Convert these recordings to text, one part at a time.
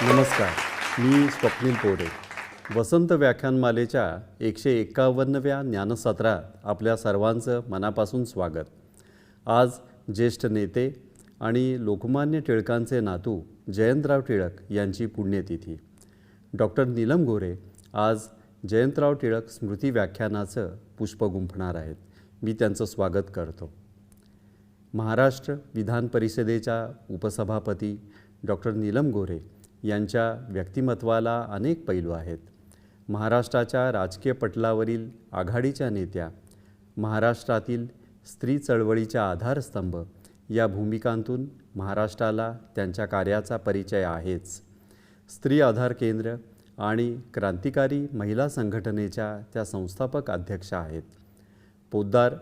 नमस्कार. मी स्वप्नील पोरे. वसंत व्याख्यानमालेच्या 151व्या ज्ञानसत्रात आपल्या सर्वांचं मनापासून स्वागत. आज ज्येष्ठ नेते आणि लोकमान्य टिळकांचे नातू जयंतराव टिळक यांची पुण्यतिथी. डॉक्टर नीलम गोरे आज जयंतराव टिळक स्मृती व्याख्यानाचं पुष्प गुंफणार आहेत. मी त्यांचं स्वागत करतो. महाराष्ट्र विधान परिषदेच्या उपसभापती डॉक्टर नीलम गोरे यांच्या व्यक्तिमत्वाला अनेक पैलू आहेत. महाराष्ट्राच्या राजकीय पटलावरील आघाडीच्या नेत्या, महाराष्ट्रातील स्त्री चळवळीच्या आधारस्तंभ या भूमिकांतून महाराष्ट्राला त्यांच्या कार्याचा परिचय आहेच. स्त्री आधार केंद्र आणि क्रांतिकारी महिला संघटनेच्या त्या संस्थापक अध्यक्षा आहेत. पोद्दार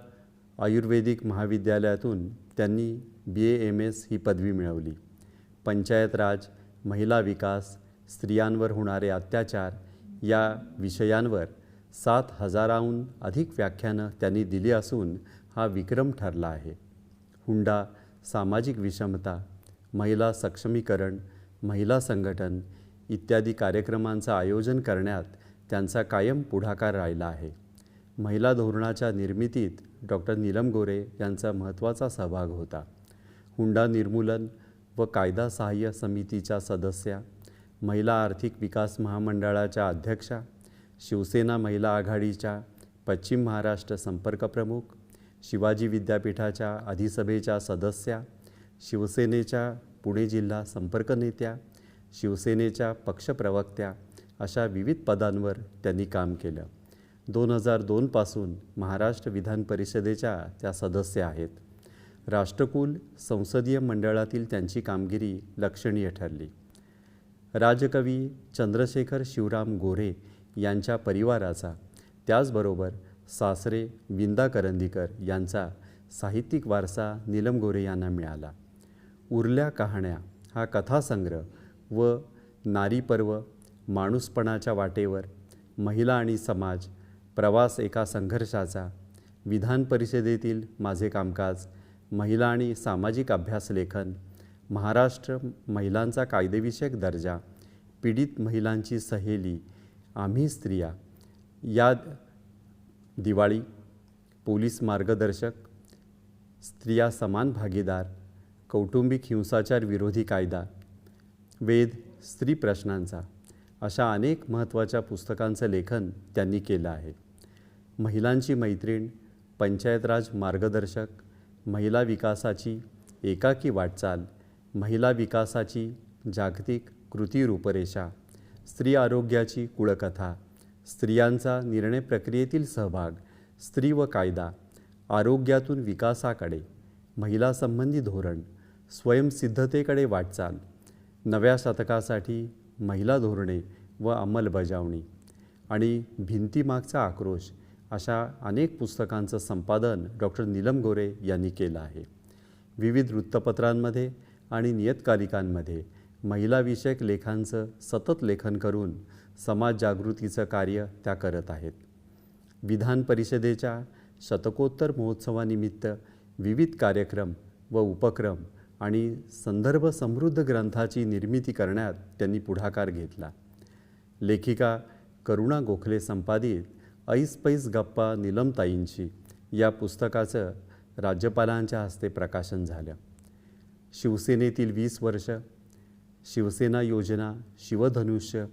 आयुर्वेदिक महाविद्यालयातून त्यांनी BA-MS ही पदवी मिळवली. पंचायत राज, महिला विकास, स्त्रियांवर होणारे अत्याचार या विषयांवर 7,000हून अधिक व्याख्यानं त्यांनी दिली असून हा विक्रम ठरला आहे. हुंडा, सामाजिक विषमता, महिला सक्षमीकरण, महिला संघटन इत्यादी कार्यक्रमांचं आयोजन करण्यात त्यांचा कायम पुढाकार राहिला आहे. महिला धोरणाच्या निर्मितीत डॉक्टर नीलम गोरे यांचा महत्त्वाचा सहभाग होता. हुंडा निर्मूलन व कायदा सहाय्य समितीच्या सदस्या, महिला आर्थिक विकास महामंडळाच्या अध्यक्षा, शिवसेना महिला आघाडीच्या पश्चिम महाराष्ट्र संपर्क प्रमुख, शिवाजी विद्यापीठाच्या अधिसभेच्या सदस्या, शिवसेनेच्या पुणे जिल्हा संपर्क नेत्या, शिवसेनेच्या पक्षप्रवक्त्या अशा विविध पदांवर त्यांनी काम केलं. 2002 पासून महाराष्ट्र विधान परिषदेच्या त्या सदस्य आहेत. राष्ट्रकुल संसदीय मंडळातील त्यांची कामगिरी लक्षणीय ठरली. राजकवी चंद्रशेखर शिवराम गोरे यांच्या परिवाराचा, त्याचबरोबर सासरे विंदा करंदीकर यांचा साहित्यिक वारसा नीलम गोरे यांना मिळाला. उरल्या कहाण्या हा कथासंग्रह व नारी पर्व, माणूसपणाच्या वाटेवर, महिला आणि समाज, प्रवास एका संघर्षाचा, विधान परिषदेतील माझे कामकाज, महिला आणि सामाजिक अभ्यास लेखन, महाराष्ट्र महिलांचा कायदेविषयक दर्जा, पीडित महिलांची सहेली, आम्ही स्त्रिया, या दिवाळी, पोलीस मार्गदर्शक, स्त्रिया समान भागीदार, कौटुंबिक हिंसाचार विरोधी कायदा, वेद, स्त्री प्रश्नांचा अशा अनेक महत्त्वाच्या पुस्तकांचं लेखन त्यांनी केलं आहे. महिलांची मैत्रीण, पंचायतराज मार्गदर्शक, महिला विकासाची एकाकी वाटचाल, महिला विकासाची जागतिक कृती रूपरेषा, स्त्री आरोग्याची कुळकथा, स्त्रियांचा निर्णय प्रक्रियेतील सहभाग, स्त्री व कायदा, आरोग्यातून विकासाकडे, महिला संबंधी धोरण, स्वयंसिद्धतेकडे वाटचाल, नव्या शतकासाठी महिला धोरणे व अंमलबजावणी आणि भिंतीमागचा आक्रोश अशा अनेक पुस्तकांचं संपादन डॉक्टर नीलम गोरे यांनी केलं आहे. विविध वृत्तपत्रांमध्ये आणि नियतकालिकांमध्ये महिलाविषयक लेखांचं सतत लेखन करून समाज जागृतीचं कार्य त्या करत आहेत. विधान परिषदेच्या शतकोत्तर महोत्सवानिमित्त विविध कार्यक्रम व उपक्रम आणि संदर्भ समृद्ध ग्रंथाची निर्मिती करण्यात त्यांनी पुढाकार घेतला. लेखिका करुणा गोखले संपादित ऐस पैस गप्पा नीलमताईंची या पुस्तकाचं राज्यपालांच्या हस्ते प्रकाशन झालं. शिवसेनेतील 20 वर्ष, शिवसेना योजना, शिवधनुष्य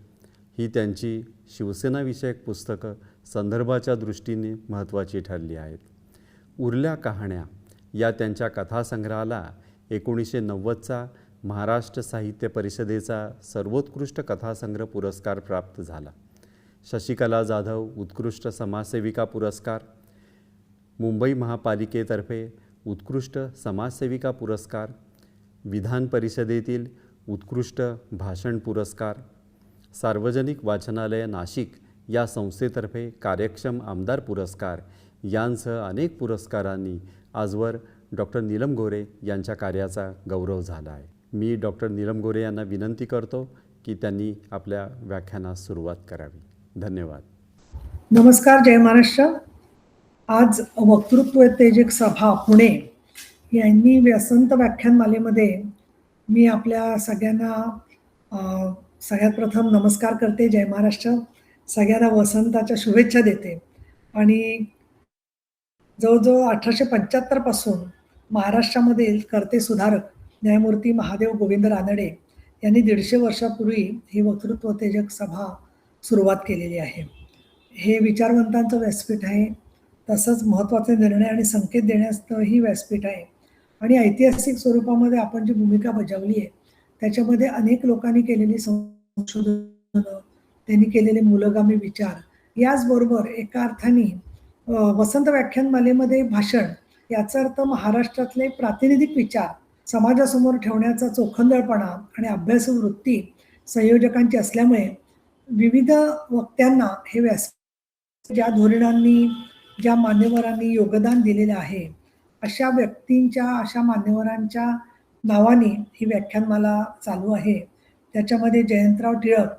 ही त्यांची शिवसेनाविषयक पुस्तकं संदर्भाच्या दृष्टीने महत्त्वाची ठरली आहेत. उरल्या कहाण्या या त्यांच्या कथासंग्रहाला 1990चा महाराष्ट्र साहित्य परिषदेचा सर्वोत्कृष्ट कथासंग्रह पुरस्कार प्राप्त झाला. शशिकला जाधव उत्कृष्ट समाजसेविका पुरस्कार, मुंबई महापालिकेतर्फे उत्कृष्ट समाजसेविका पुरस्कार, विधान परिषदेतील उत्कृष्ट भाषण पुरस्कार, सार्वजनिक वाचनालय नाशिक या संस्थेतर्फे कार्यक्षम आमदार पुरस्कार यांसह अनेक पुरस्कारांनी आजवर डॉक्टर नीलम गोरे यांच्या कार्याचा गौरव झाला आहे. मी डॉक्टर नीलम गोरे यांना विनंती करतो की त्यांनी आपल्या व्याख्यानास सुरुवात करावी. धन्यवाद. नमस्कार. जय महाराष्ट्र. आज वक्तृत्व उत्तेजक सभा पुणे यांनी वसंत व्याख्यानमालेमध्ये मी आपल्या सगळ्यांना सगळ्यात प्रथम नमस्कार करते. जय महाराष्ट्र. सगळ्यांना वसंताच्या शुभेच्छा देते. आणि जवळजवळ 1875 पासून महाराष्ट्रामधील कर्ते सुधारक न्यायमूर्ती महादेव गोविंद रानडे यांनी 150 वर्षापूर्वी ही वक्तृत्वोत्तेजक सभा सुरुवात केलेली आहे. हे विचारवंतांचं व्यासपीठ आहे. तसंच महत्त्वाचे निर्णय आणि संकेत देण्याचंही व्यासपीठ आहे. आणि ऐतिहासिक स्वरूपामध्ये आपण जी भूमिका बजावली आहे, त्याच्यामध्ये अनेक लोकांनी केलेली संशोधनं, त्यांनी केलेले मूलगामी विचार, याचबरोबर एका अर्थाने वसंत व्याख्यानमालेमध्ये भाषण, याचा अर्थ महाराष्ट्रातले प्रातिनिधिक विचार समाजासमोर ठेवण्याचा चोखंदळपणा आणि अभ्यासू वृत्ती संयोजकांची असल्यामुळे विविध वक्त्यांना हे ज्या धोरणांनी, ज्या मान्यवरांनी योगदान दिलेलं आहे, अशा व्यक्तींच्या, अशा मान्यवरांच्या नावाने ही व्याख्यानमाला चालू आहे. त्याच्यामध्ये जयंतराव टिळक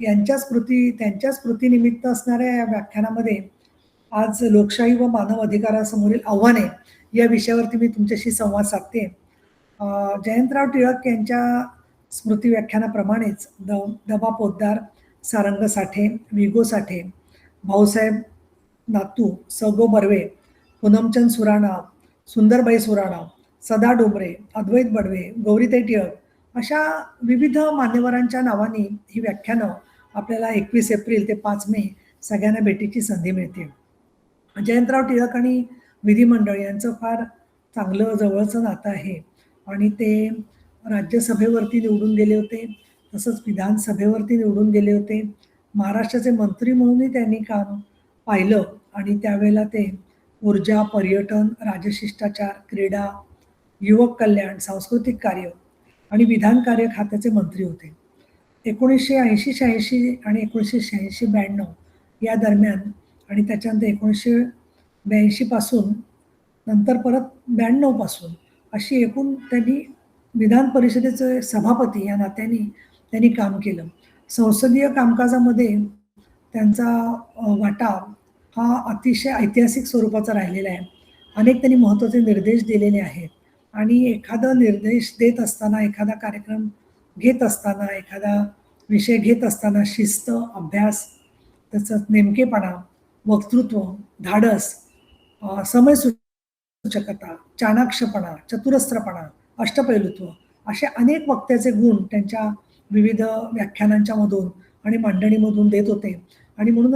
त्यांच्या स्मृतीनिमित्त असणाऱ्या या व्याख्यानामध्ये आज लोकशाही व मानव अधिकारासमोरील आव्हाने या विषयावरती मी तुमच्याशी संवाद साधते. जयंतराव टिळक यांच्या स्मृती व्याख्यानाप्रमाणेच दबा पोद्दार, सारंग साठे, विगो साठे, भाऊसाहेब नातू, सगो बर्वे, पूनमचंद सुराणा, सुंदरबाई सुराणा, सदा डोंबरे, अद्वैत बडवे, गौरीताई टिळक अशा विविध मान्यवरांच्या नावाने ही व्याख्यानं आपल्याला 21 एप्रिल ते 5 मे सगळ्यांना भेटीची संधी मिळते. जयंतराव टिळक आणि विधिमंडळ यांचं फार चांगलं जवळचं नातं आहे. आणि ते राज्यसभेवरती निवडून गेले होते, तसंच विधानसभेवरती निवडून गेले होते. महाराष्ट्राचे मंत्री म्हणूनही त्यांनी काम पाहिलं. आणि त्यावेळेला ते ऊर्जा, पर्यटन, राजशिष्टाचार, क्रीडा, युवक कल्याण, सांस्कृतिक कार्य आणि विधान कार्य खात्याचे मंत्री होते. 1980-86 आणि 1986-92 या दरम्यान आणि त्याच्यानंतर 1982 पासून, नंतर परत 92 पासून अशी एकूण त्यांनी विधान परिषदेचे सभापती या नात्याने त्यांनी काम केलं. संसदीय कामकाजामध्ये त्यांचा वाटा हा अतिशय ऐतिहासिक स्वरूपाचा राहिलेला आहे. अनेक त्यांनी महत्त्वाचे निर्देश दिलेले आहेत. आणि एखादा निर्देश देत असताना, एखादा कार्यक्रम घेत असताना, एखादा विषय घेत असताना शिस्त, अभ्यास, तसंच नेमकेपणा, वक्तृत्व, धाडस, समयसूचकता, चाणाक्षपणा, चतुरस्त्रपणा, अष्टपैलुत्व असे अनेक वक्त्याचे गुण त्यांच्या विविध व्याख्यानांच्या मधून आणि मांडणीमधून देत होते. आणि म्हणून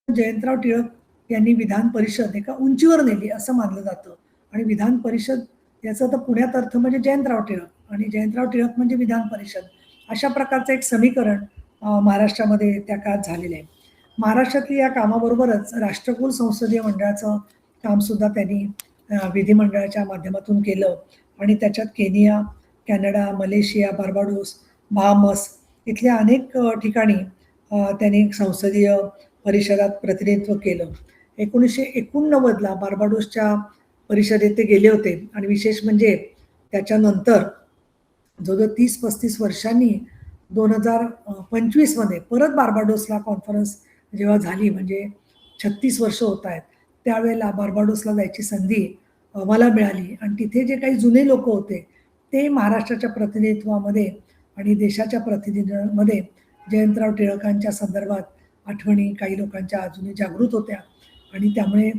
जयंतराव टिळक यांनी विधान परिषद एका उंचीवर नेली असं मानलं जातं. आणि विधान परिषद याचा तर पुण्यात अर्थ म्हणजे जयंतराव टिळक, आणि जयंतराव टिळक म्हणजे विधान परिषद, अशा प्रकारचं एक समीकरण महाराष्ट्रामध्ये त्या काळात झालेलं आहे. महाराष्ट्रातली या कामाबरोबरच राष्ट्रकुल संसदीय मंडळाचं कामसुद्धा त्यांनी विधिमंडळाच्या माध्यमातून केलं. आणि त्याच्यात Kenya, Canada, Malaysia, Barbados, Bahamas इथल्या अनेक ठिकाणी त्यांनी संसदीय परिषदात प्रतिनिधित्व केलं. 1989ला बार्बाडोसच्या परिषदेत ते गेले होते. आणि विशेष म्हणजे त्याच्यानंतर जवळजवळ 30-35 वर्षांनी 2025 मध्ये परत बार्बाडोसला कॉन्फरन्स जेव्हा झाली, म्हणजे 36 वर्ष होत आहेत, त्यावेळेला बार्बाडोसला जायची संधी मला मिळाली. आणि तिथे जे काही जुने लोक होते ते महाराष्ट्राच्या प्रतिनिधित्वामध्ये आणि देशाच्या प्रतिनिधींमध्ये जयंतराव टिळकांच्या संदर्भात आठवणी काही लोकांच्या अजूनही जागृत होत्या. आणि त्यामुळे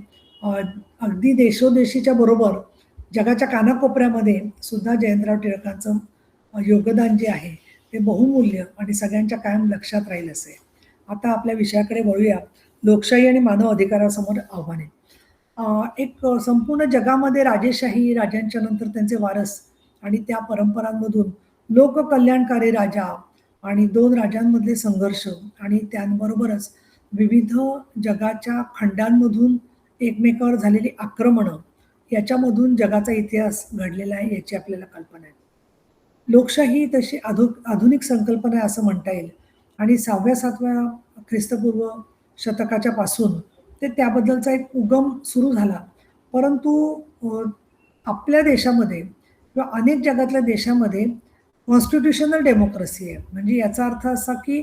अगदी देशोदेशीच्या बरोबर जगाच्या कानाकोपऱ्यामध्ये सुद्धा जयंतराव टिळकांचं योगदान जे आहे ते बहुमूल्य आणि सगळ्यांच्या कायम लक्षात राहील असे. आता आपल्या विषयाकडे वळूया. लोकशाही आणि मानव अधिकारासमोर आव्हाने. एक संपूर्ण जगामध्ये राजेशाही, राजांच्या नंतर त्यांचे वारस आणि त्या परंपरांमधून लोककल्याणकारी राजा आणि 2 राजांमधले संघर्ष आणि त्याबरोबरच विविध जगाच्या खंडांमधून एकमेकावर झालेली आक्रमणं, याच्यामधून जगाचा इतिहास घडलेला आहे याची आपल्याला कल्पना आहे. लोकशाही तशी आधुनिक संकल्पना आहे असं म्हणता येईल. आणि 6व्या-7व्या ख्रिस्तपूर्व शतकाच्या पासून ते त्याबद्दलचा एक उगम सुरू झाला. परंतु आपल्या देशामध्ये किंवा अनेक जगातल्या देशामध्ये कॉन्स्टिट्युशनल डेमोक्रेसी आहे. म्हणजे याचा अर्थ असा की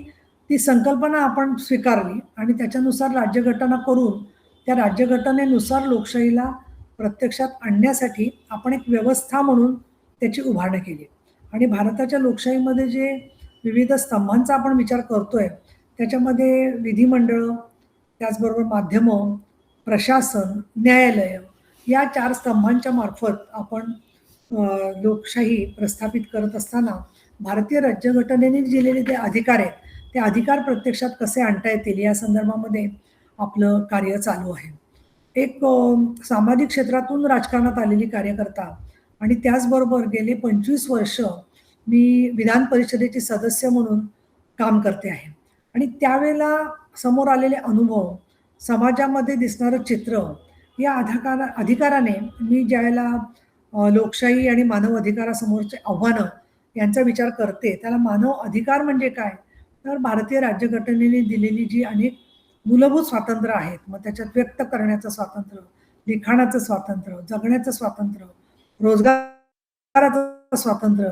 ती संकल्पना आपण स्वीकारली आणि त्याच्यानुसार राज्यघटना करून त्या राज्यघटनेनुसार लोकशाहीला प्रत्यक्षात आणण्यासाठी आपण एक व्यवस्था म्हणून त्याची उभारणी केली. आणि भारताच्या लोकशाहीमध्ये जे विविध स्तंभांचा आपण विचार करतोय, त्याच्यामध्ये विधिमंडळ, त्याचबरोबर माध्यमं, प्रशासन, न्यायालय या 4 स्तंभांच्या मार्फत आपण लोकशाही प्रस्थापित करत असताना भारतीय राज्यघटनेने दिलेले जे अधिकार आहेत, ते अधिकार प्रत्यक्षात कसे आणता येतील या संदर्भामध्ये आपलं कार्य चालू आहे. एक सामाजिक क्षेत्रातून राजकारणात आलेली कार्यकर्ता आणि त्याचबरोबर गेले 25 वर्ष मी विधान परिषदेची सदस्य म्हणून काम करते आहे. आणि त्यावेळेला समोर आलेले अनुभव, समाजामध्ये दिसणारं चित्र या अधिकाराने मी ज्यावेळेला लोकशाही आणि मानव अधिकारासमोरचे आव्हानं यांचा विचार करते, त्याला मानव अधिकार म्हणजे काय? तर भारतीय राज्यघटनेने दिलेली जी अनेक मूलभूत स्वातंत्र्य आहेत, मग त्याच्यात व्यक्त करण्याचं स्वातंत्र्य, लिखाणाचं स्वातंत्र्य, जगण्याचं स्वातंत्र्य, रोजगाराचं स्वातंत्र्य,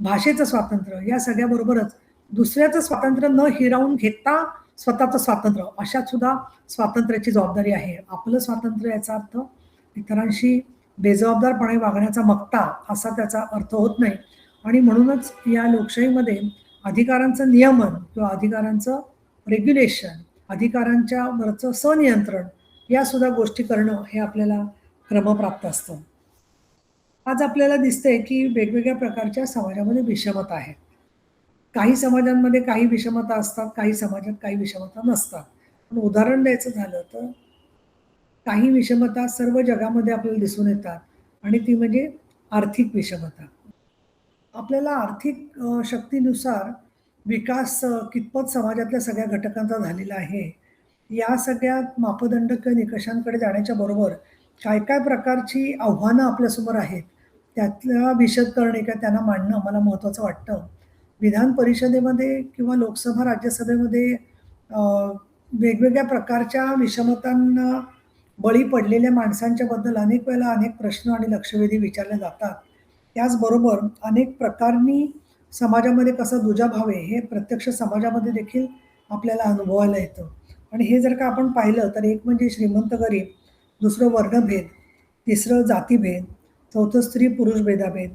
भाषेचं स्वातंत्र्य या सगळ्याबरोबरच दुसऱ्याचं स्वातंत्र्य न हिरावून घेता स्वतःचं स्वातंत्र्य, अशात सुद्धा स्वातंत्र्याची जबाबदारी आहे. आपलं स्वातंत्र्य याचा अर्थ इतरांशी बेजबाबदारपणे वागण्याचा मक्ता असा त्याचा अर्थ होत नाही. आणि म्हणूनच या लोकशाहीमध्ये अधिकारांचं नियमन किंवा अधिकारांचं रेग्युलेशन, अधिकारांच्या वरचं सनियंत्रण या सुद्धा गोष्टी करणं हे आपल्याला क्रमप्राप्त असतं. आज आपल्याला दिसतंय की वेगवेगळ्या प्रकारच्या समाजामध्ये विषमता आहे. काही समाजांमध्ये काही विषमता असतात, काही समाजात काही विषमता नसतात. पण उदाहरण द्यायचं झालं तर काही विषमता सर्व जगामध्ये आपल्याला दिसून येतात आणि ती म्हणजे आर्थिक विषमता. आपल्याला आर्थिक शक्तीनुसार विकास कितपत समाजातल्या सगळ्या घटकांचा झालेला आहे, या सगळ्या मापदंड किंवा निकषांकडे जाण्याच्या बरोबर काय-काय प्रकारची आव्हानं आपल्यासमोर आहेत, त्यातला विशद करणे किंवा त्यांना मांडणं मला महत्त्वाचं वाटतं. विधान परिषदेमध्ये किंवा लोकसभा, राज्यसभेमध्ये अ, वेगवेगळ्या प्रकारच्या विषमतांना बळी पडलेल्या माणसांच्या बद्दल अनेक वेळेला अनेक प्रश्न आणि लक्षवेधी विचारले जातात. त्याचबरोबर अनेक प्रकारांनी समाजामध्ये कसा दुजाभाव आहे, हे प्रत्यक्ष समाजामध्ये देखील आपल्याला अनुभवायला येतं. आणि हे जर का आपण पाहिलं तर एक म्हणजे श्रीमंत-गरीब, दुसरं वर्णभेद, तिसरं जातीभेद, चौथं स्त्री-पुरुष भेदाभेद,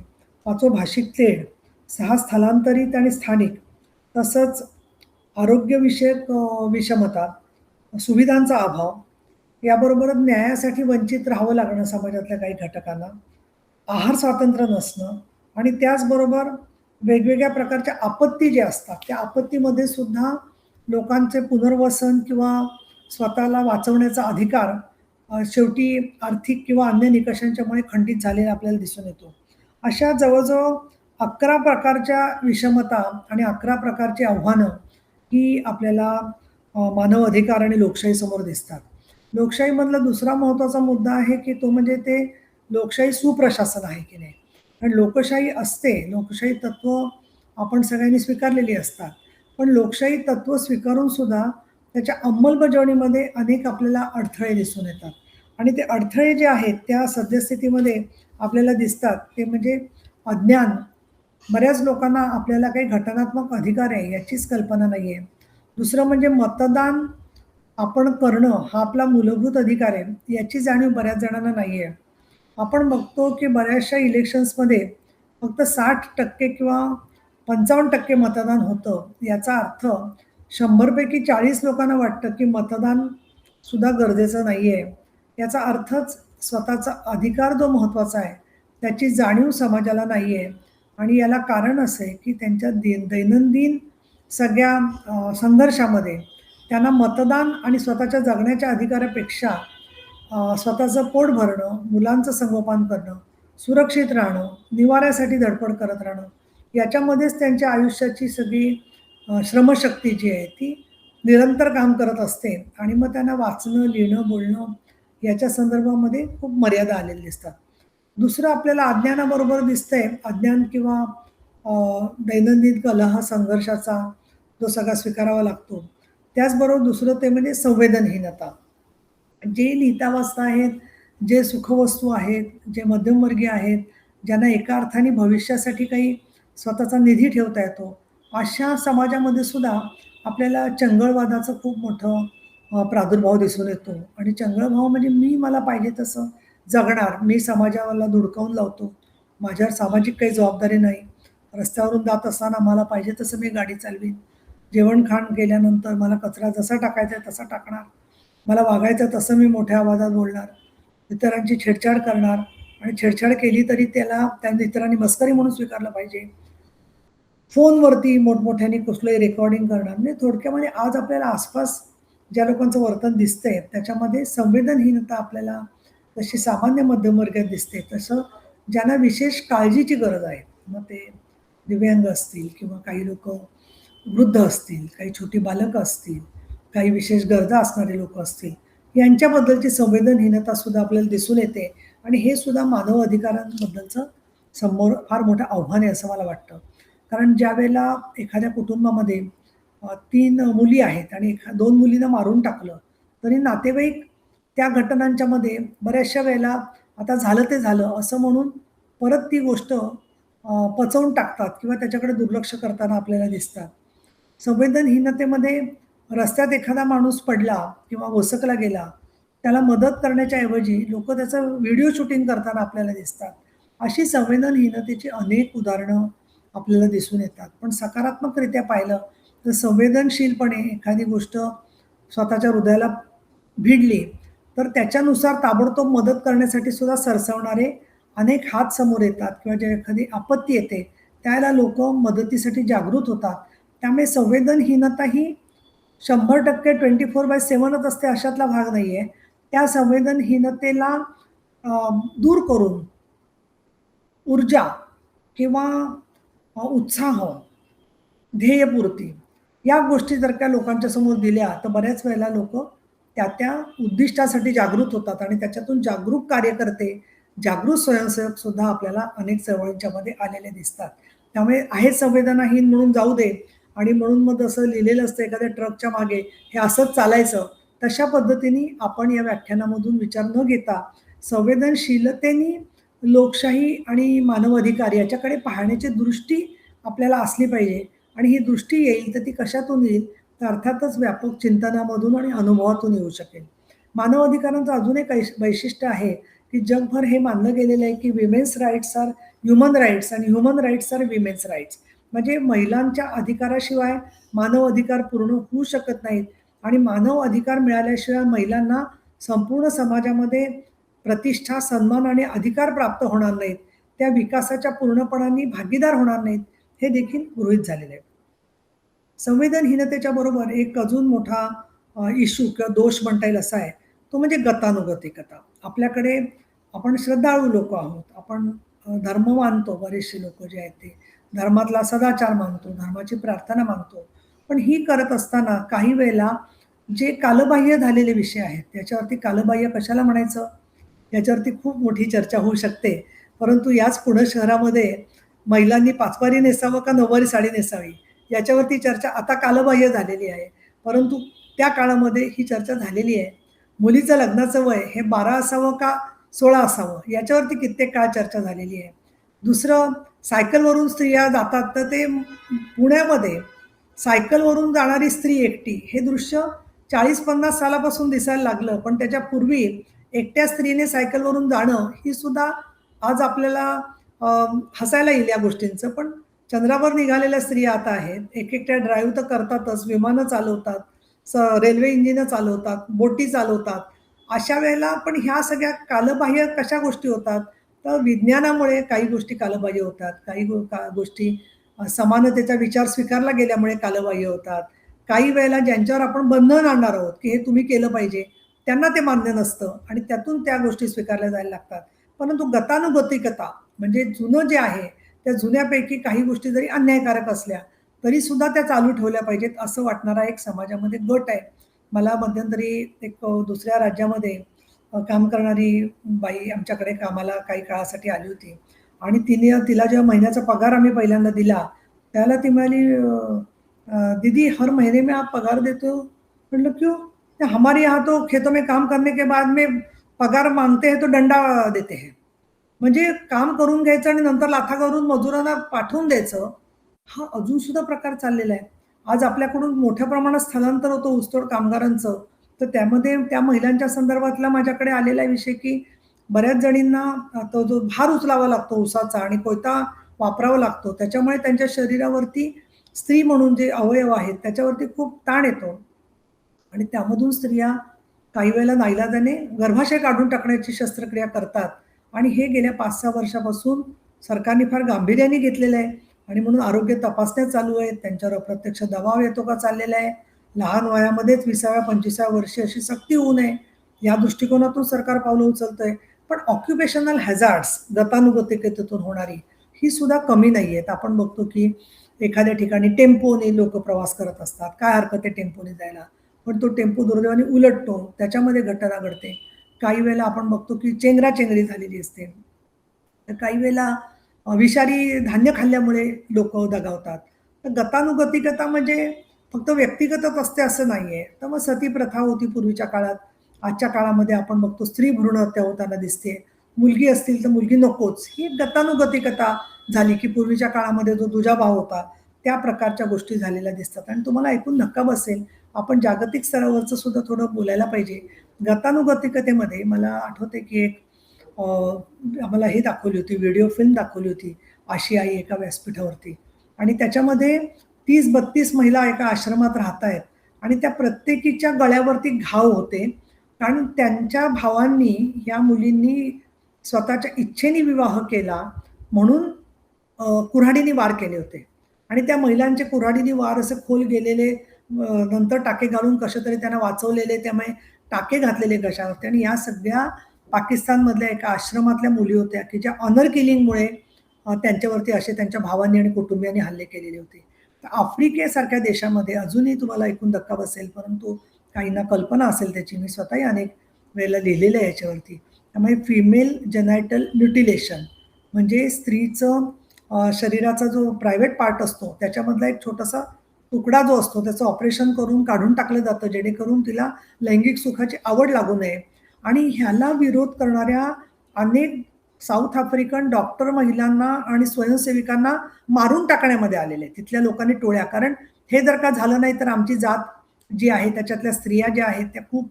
पाचवं भाषिक तेढ, 6 स्थलांतरित आणि स्थानिक, तसंच आरोग्यविषयक विषमता, सुविधांचा अभाव, याबरोबरच न्यायासाठी वंचित राहावं लागणं समाजातल्या काही घटकांना, आहार स्वातंत्र्य नसणं आणि त्याचबरोबर वेगवेगळ्या प्रकारच्या आपत्ती ज्या असतात, त्या आपत्तीमध्ये सुद्धा लोकांचे पुनर्वसन किंवा स्वतःला वाचवण्याचा अधिकार शेवटी आर्थिक किंवा अन्य निकषांच्यामुळे खंडित झालेला आपल्याला दिसून येतो. अशा जवळ-जवळ 11 प्रकारच्या विषमता आणि 11 प्रकारची आव्हानं ही आपल्याला मानव अधिकार आणि लोकशाहीसमोर दिसतात. लोकशाहीमधला दुसरा महत्त्वाचा मुद्दा आहे, की तो म्हणजे ते लोकशाही सुप्रशासन आहे की नाही. कारण लोकशाही असते, लोकशाही तत्त्व आपण सगळ्यांनी स्वीकारलेली असतात. पण लोकशाही तत्त्व स्वीकारून सुद्धा त्याच्या अंमलबजावणीमध्ये अनेक आपल्याला अडथळे दिसून येतात. आणि ते अडथळे जे आहेत त्या सद्यस्थितीमध्ये आपल्याला दिसतात ते म्हणजे अज्ञान. बऱ्याच लोकांना आपल्याला काही घटनात्मक अधिकार आहे याचीच कल्पना नाही आहे. दुसरं म्हणजे मतदान आपण करणं हा आपला मूलभूत अधिकार आहे, याची जाणीव बऱ्याच जणांना नाही आहे. आपण बघतो की बऱ्याचशा इलेक्शन्समध्ये फक्त 60% किंवा 55% मतदान होतं. याचा अर्थ 100 पैकी 40 लोकांना वाटतं की मतदान सुद्धा गरजेचं नाही आहे. याचा अर्थच स्वतःचा अधिकार जो महत्त्वाचा आहे, त्याची जाणीव समाजाला नाही आहे. आणि याला कारण असं आहे की त्यांच्या दैनंदिन सगळ्या संघर्षामध्ये त्यांना मतदान आणि स्वतःच्या जगण्याच्या अधिकारापेक्षा स्वतःचं पोट भरणं, मुलांचं संगोपन करणं, सुरक्षित राहणं, निवाऱ्यासाठी धडपड करत राहणं, याच्यामध्येच त्यांच्या आयुष्याची सगळी श्रमशक्ती जी आहे ती निरंतर काम करत असते. आणि मग त्यांना वाचणं, लिहिणं, बोलणं याच्या संदर्भामध्ये खूप मर्यादा आलेल्या दिसतात. दुसरं आपल्याला अज्ञानाबरोबर दिसतंय, अज्ञान किंवा दैनंदिन कलह, संघर्षाचा जो सगळा स्वीकारावा लागतो. त्याचबरोबर दुसरं ते म्हणजे संवेदनहीनता. जे लिहिता वाचता आहेत, जे सुखवस्तू आहेत, जे मध्यमवर्गीय आहेत, ज्यांना एका अर्थाने भविष्यासाठी काही स्वतःचा निधी ठेवता येतो, अशा समाजामध्ये सुद्धा आपल्याला चंगळवादाचं खूप मोठं प्रादुर्भाव दिसून येतो. आणि चंगळभाव म्हणजे मी मला पाहिजे तसं जगणार, मी समाजाला धुडकावून लावतो, माझ्यावर सामाजिक काही जबाबदारी नाही, रस्त्यावरून जात असताना मला पाहिजे तसं मी गाडी चालवीन. जेवण खाण केल्यानंतर मला कचरा जसा टाकायचा आहे तसा टाकणार. मला वागायचं तसं मी मोठ्या आवाजात बोलणार. इतरांची छेडछाड करणार आणि छेडछाड केली तरी त्याला त्या इतरांनी मस्करी म्हणून स्वीकारलं पाहिजे. फोनवरती मोठमोठ्याने कुठलंही रेकॉर्डिंग करणार. म्हणजे थोडक्यामध्ये आज आपल्याला आसपास ज्या लोकांचं वर्तन दिसतंय त्याच्यामध्ये संवेदनहीनता आपल्याला जशी सामान्य मध्यमवर्गात दिसते, तसं ज्यांना विशेष काळजीची गरज आहे. मग ते दिव्यांग असतील किंवा काही लोकं वृद्ध असतील, काही छोटी बालकं असतील, काही विशेष गरजा असणारे लोकं असतील, यांच्याबद्दलची संवेदनहीनता सुद्धा आपल्याला दिसून येते आणि हे सुद्धा मानव अधिकारांबद्दलचं समोर फार मोठं आव्हान आहे असं मला वाटतं. कारण ज्यावेळेला एखाद्या कुटुंबामध्ये 3 मुली आहेत आणि 2 मुलींना मारून टाकलं, तरी नातेवाईक त्या घटनांच्यामध्ये बऱ्याचशा वेळेला आता झालं ते झालं असं म्हणून परत ती गोष्ट पचवून टाकतात किंवा त्याच्याकडे दुर्लक्ष करताना आपल्याला दिसतात. संवेदनहीनतेमध्ये रस्त्यात एखादा माणूस पडला किंवा वसकला गेला, त्याला मदत करण्याच्या ऐवजी लोकं त्याचं व्हिडिओ शूटिंग करताना आपल्याला दिसतात. अशी संवेदनहीनतेची अनेक उदाहरणं आपल्याला दिसून येतात. पण सकारात्मकरित्या पाहिलं तर संवेदनशीलपणे एखादी गोष्ट स्वतःच्या हृदयाला भिडली, तर त्याच्यानुसार ताबडतोब मदत करण्यासाठी सुद्धा सरसावणारे अनेक हात समोर येतात किंवा जेव्हा एखादी आपत्ती येते, त्यावेळेला लोकं मदतीसाठी जागृत होतात. त्यामुळे संवेदनहीनता ही 100% 24/7च असते अशातला भाग नाहीये. त्या संवेदनहीनतेला अ, दूर करून ऊर्जा किंवा उत्साह, ध्येयपूर्ती या गोष्टी जर का लोकांच्या समोर दिल्या, तर बऱ्याच वेळेला लोकं त्या उद्दिष्टासाठी जागृत होतात आणि त्याच्यातून जागरूक कार्यकर्ते, जागृत स्वयंसेवक सुद्धा आपल्याला अनेक चळवळींच्यामध्ये आलेले दिसतात. त्यामुळे आहे संवेदनाहीन म्हणून जाऊ दे आणि म्हणून मग असं लिहिलेलं असतं एखाद्या ट्रकच्या मागे, हे असंच चालायचं. तशा पद्धतीने आपण या व्याख्यानामधून विचार न घेता संवेदनशीलतेने लोकशाही आणि मानव अधिकार याच्याकडे पाहण्याची दृष्टी आपल्याला असली पाहिजे आणि ही दृष्टी येईल तर ती कशातून येईल? तर अर्थातच व्यापक चिंतनामधून आणि अनुभवातून येऊ शकेल. मानव अधिकारांचं अजून एक वैशिष्ट्य आहे, की जगभर हे मानलं गेलेलं आहे, की women's rights are human rights आणि human rights are women's rights. म्हणजे महिलांच्या अधिकाराशिवाय मानव अधिकार पूर्ण होऊ शकत नाहीत आणि मानव अधिकार मिळाल्याशिवाय महिलांना संपूर्ण समाजामध्ये प्रतिष्ठा, सन्मान आणि अधिकार प्राप्त होणार नाहीत. त्या विकासाच्या पूर्णपणाने भागीदार होणार नाहीत, हे देखील गृहीत झालेलं आहे. संवेदनहीनतेच्या बरोबर एक अजून मोठा इश्यू किंवा दोष म्हणता येईल असा आहे, तो म्हणजे गतानुगतिकता. आपल्याकडे आपण श्रद्धाळू लोकं आहोत. आपण धर्म मानतो, बरेचसे लोकं जे आहेत ते. धर्मातला सदाचार मानतो, धर्माची प्रार्थना मानतो. पण ही करत असताना काही वेळेला जे कालबाह्य झालेले विषय आहेत, त्याच्यावरती कालबाह्य कशाला म्हणायचं? याच्यावरती खूप मोठी चर्चा होऊ शकते. परंतु याच पुणे शहरामध्ये महिलांनी पाचवारी नेसावं का नऊवारी साडी नेसावी? याच्यावरती चर्चा आता कालबाह्य झालेली आहे. परंतु त्या काळामध्ये ही चर्चा झालेली आहे. मुलीचं लग्नाचं वय हे 12 असावं का 16 असावं? याच्यावरती कित्येक काळ चर्चा झालेली आहे. दुसरं सायकलवरून स्त्रिया जातात, तर ते पुण्यामध्ये सायकलवरून जाणारी स्त्री एकटी हे दृश्य 40-50 सालापासून दिसायला लागलं. पण त्याच्यापूर्वी एकट्या स्त्रीने सायकलवरून जाणं ही सुद्धा आज आपल्याला अ, हसायला येईल या गोष्टींचं. पण चंद्रावर निघालेल्या स्त्रिया आता आहेत. एक-एकट्या ड्राईव्ह तर करतातच, विमानं चालवतात, रेल्वे इंजिनं चालवतात, बोटी चालवतात. अशा वेळेला पण ह्या सगळ्या कालबाह्य कशा गोष्टी होतात? तर विज्ञानामुळे काही गोष्टी कालबाह्य होतात. काही गोष्टी समानतेचा विचार स्वीकारला गेल्यामुळे कालबाह्य होतात. काही वेळेला ज्यांच्यावर आपण बंधन आणणार आहोत, की हे तुम्ही केलं पाहिजे, त्यांना ते मान्य नसतं आणि त्यातून त्या गोष्टी स्वीकारल्या जायला लागतात. परंतु गतानुगतिकता म्हणजे जुनं जे आहे, त्या जुन्यापैकी काही गोष्टी जरी अन्यायकारक असल्या, तरी सुद्धा त्या चालू ठेवल्या पाहिजेत असं वाटणारा एक समाजामध्ये गट आहे. मला मध्यंतरी एक दुसऱ्या राज्यामध्ये काम करणारी बाई आमच्याकडे कामाला काही काळासाठी आली होती आणि तिला जेव्हा महिन्याचा पगार आम्ही पहिल्यांदा दिला, त्यावेळेला ती म्हणाली "दीदी हर महीने में आप पगार देते हो?" म्हटलं "क्यों?" "हमारे यहाँ तो खेतों में काम करने के बाद में पगार मांगते हैं तो डंडा देते हैं." म्हणजे काम करून घ्यायचं आणि नंतर लाथा करून मजुरांना पाठवून द्यायचं, हा अजून सुद्धा प्रकार चाललेला आहे. आज आपल्याकडून मोठ्या प्रमाणात स्थलांतर होतं ऊसतोड कामगारांचं. तर त्यामध्ये त्या महिलांच्या संदर्भातला माझ्याकडे आलेला विषय, की बऱ्याच जणींना तो जो भार उचलावा लागतो ऊसाचा आणि कोयता वापरावा लागतो. त्याच्यामुळे त्यांच्या शरीरावरती स्त्री म्हणून जे अवयव आहेत त्याच्यावरती खूप ताण येतो आणि त्यामधून स्त्रिया काही वेळेला नाईलाजाने गर्भाशय काढून टाकण्याची शस्त्रक्रिया करतात आणि हे गेल्या 5-6 वर्षापासून सरकारने फार गांभीर्याने घेतलेलं आहे आणि म्हणून आरोग्य तपासण्या चालू आहेत. त्यांच्यावर अप्रत्यक्ष दबाव येतो का चाललेला आहे. लहान वयामध्येच 20व्या-25व्या वर्षी अशी सक्ती होऊ नये या दृष्टिकोनातून सरकार पावलं उचलतंय. पण ऑक्युपेशनल हॅझार्ड्स गतानुगतिकतेतून होणारी ही सुद्धा कमी नाही आहेत. आपण बघतो की एखाद्या ठिकाणी टेम्पोने लोकं प्रवास करत असतात. काय हरकत आहे टेम्पोने जायला? पण तो टेम्पो दुर्दैवाने उलटतो, त्याच्यामध्ये घटना घडते. काही वेळेला आपण बघतो की चेंगराचेंगरी झालेली असते. तर काही वेळेला विषारी धान्य खाल्ल्यामुळे लोकं दगावतात. तर गतानुगतिकता म्हणजे फक्त व्यक्तिगतच असते असं नाहीये. तर मग सती प्रथा होती पूर्वीच्या काळात. आजच्या काळामध्ये आपण बघतो स्त्री भ्रूण हत्या होताना दिसते. मुलगी असतील तर मुलगी नकोच. ही एक गतानुगतिकता झाली की पूर्वीच्या काळामध्ये जो दुजाभाव होता, त्या प्रकारच्या गोष्टी झालेल्या दिसतात आणि तुम्हाला ऐकून धक्का बसेल, आपण जागतिक स्तरावरचं सुद्धा थोडं बोलायला पाहिजे. गतानुगतिकतेमध्ये मला आठवतंय की एक आम्हाला हे दाखवली होती, व्हिडिओ फिल्म दाखवली होती, आशियाई एका व्यासपीठावरती आणि त्याच्यामध्ये 30-32 महिला एका आश्रमात राहतायत आणि त्या प्रत्येकीच्या गळ्यावरती घाव होते. कारण त्यांच्या भावांनी या मुलींनी स्वतःच्या इच्छेने विवाह केला म्हणून कुऱ्हाडीने वार केले होते आणि त्या महिलांचे कुऱ्हाडीने वार असे खोल गेलेले नंतर टाके घालून कसेतरी त्यांना वाचवलेले, त्यामुळे टाके घातलेले घशावरती आणि या सगळ्या पाकिस्तानमधल्या एका आश्रमातल्या मुली होत्या की ज्या ऑनर किलिंगमुळे त्यांच्यावरती असे त्यांच्या भावांनी आणि कुटुंबियांनी हल्ले केलेले होते. तर आफ्रिकेसारख्या देशामध्ये अजूनही तुम्हाला ऐकून धक्का बसेल, परंतु काहींना कल्पना असेल त्याची, मी स्वतःही अनेक वेळेला लिहिलेलं आहे याच्यावरती. त्यामुळे फिमेल जेनायटल म्युटिलेशन म्हणजे स्त्रीचं शरीराचा जो प्रायव्हेट पार्ट असतो त्याच्यामधला एक छोटासा तुकडा जो असतो त्याचं ऑपरेशन करून काढून टाकलं जातं, जेणेकरून तिला लैंगिक सुखाची आवड लागू नये आणि ह्याला विरोध करणाऱ्या अनेक साऊथ आफ्रिकन डॉक्टर महिलांना आणि स्वयंसेविकांना मारून टाकण्यामध्ये आलेले आहेत. तिथल्या लोकांनी टोळ्या, कारण हे जर का झालं नाही तर आमची जात जी आहे त्याच्यातल्या स्त्रिया ज्या आहेत त्या खूप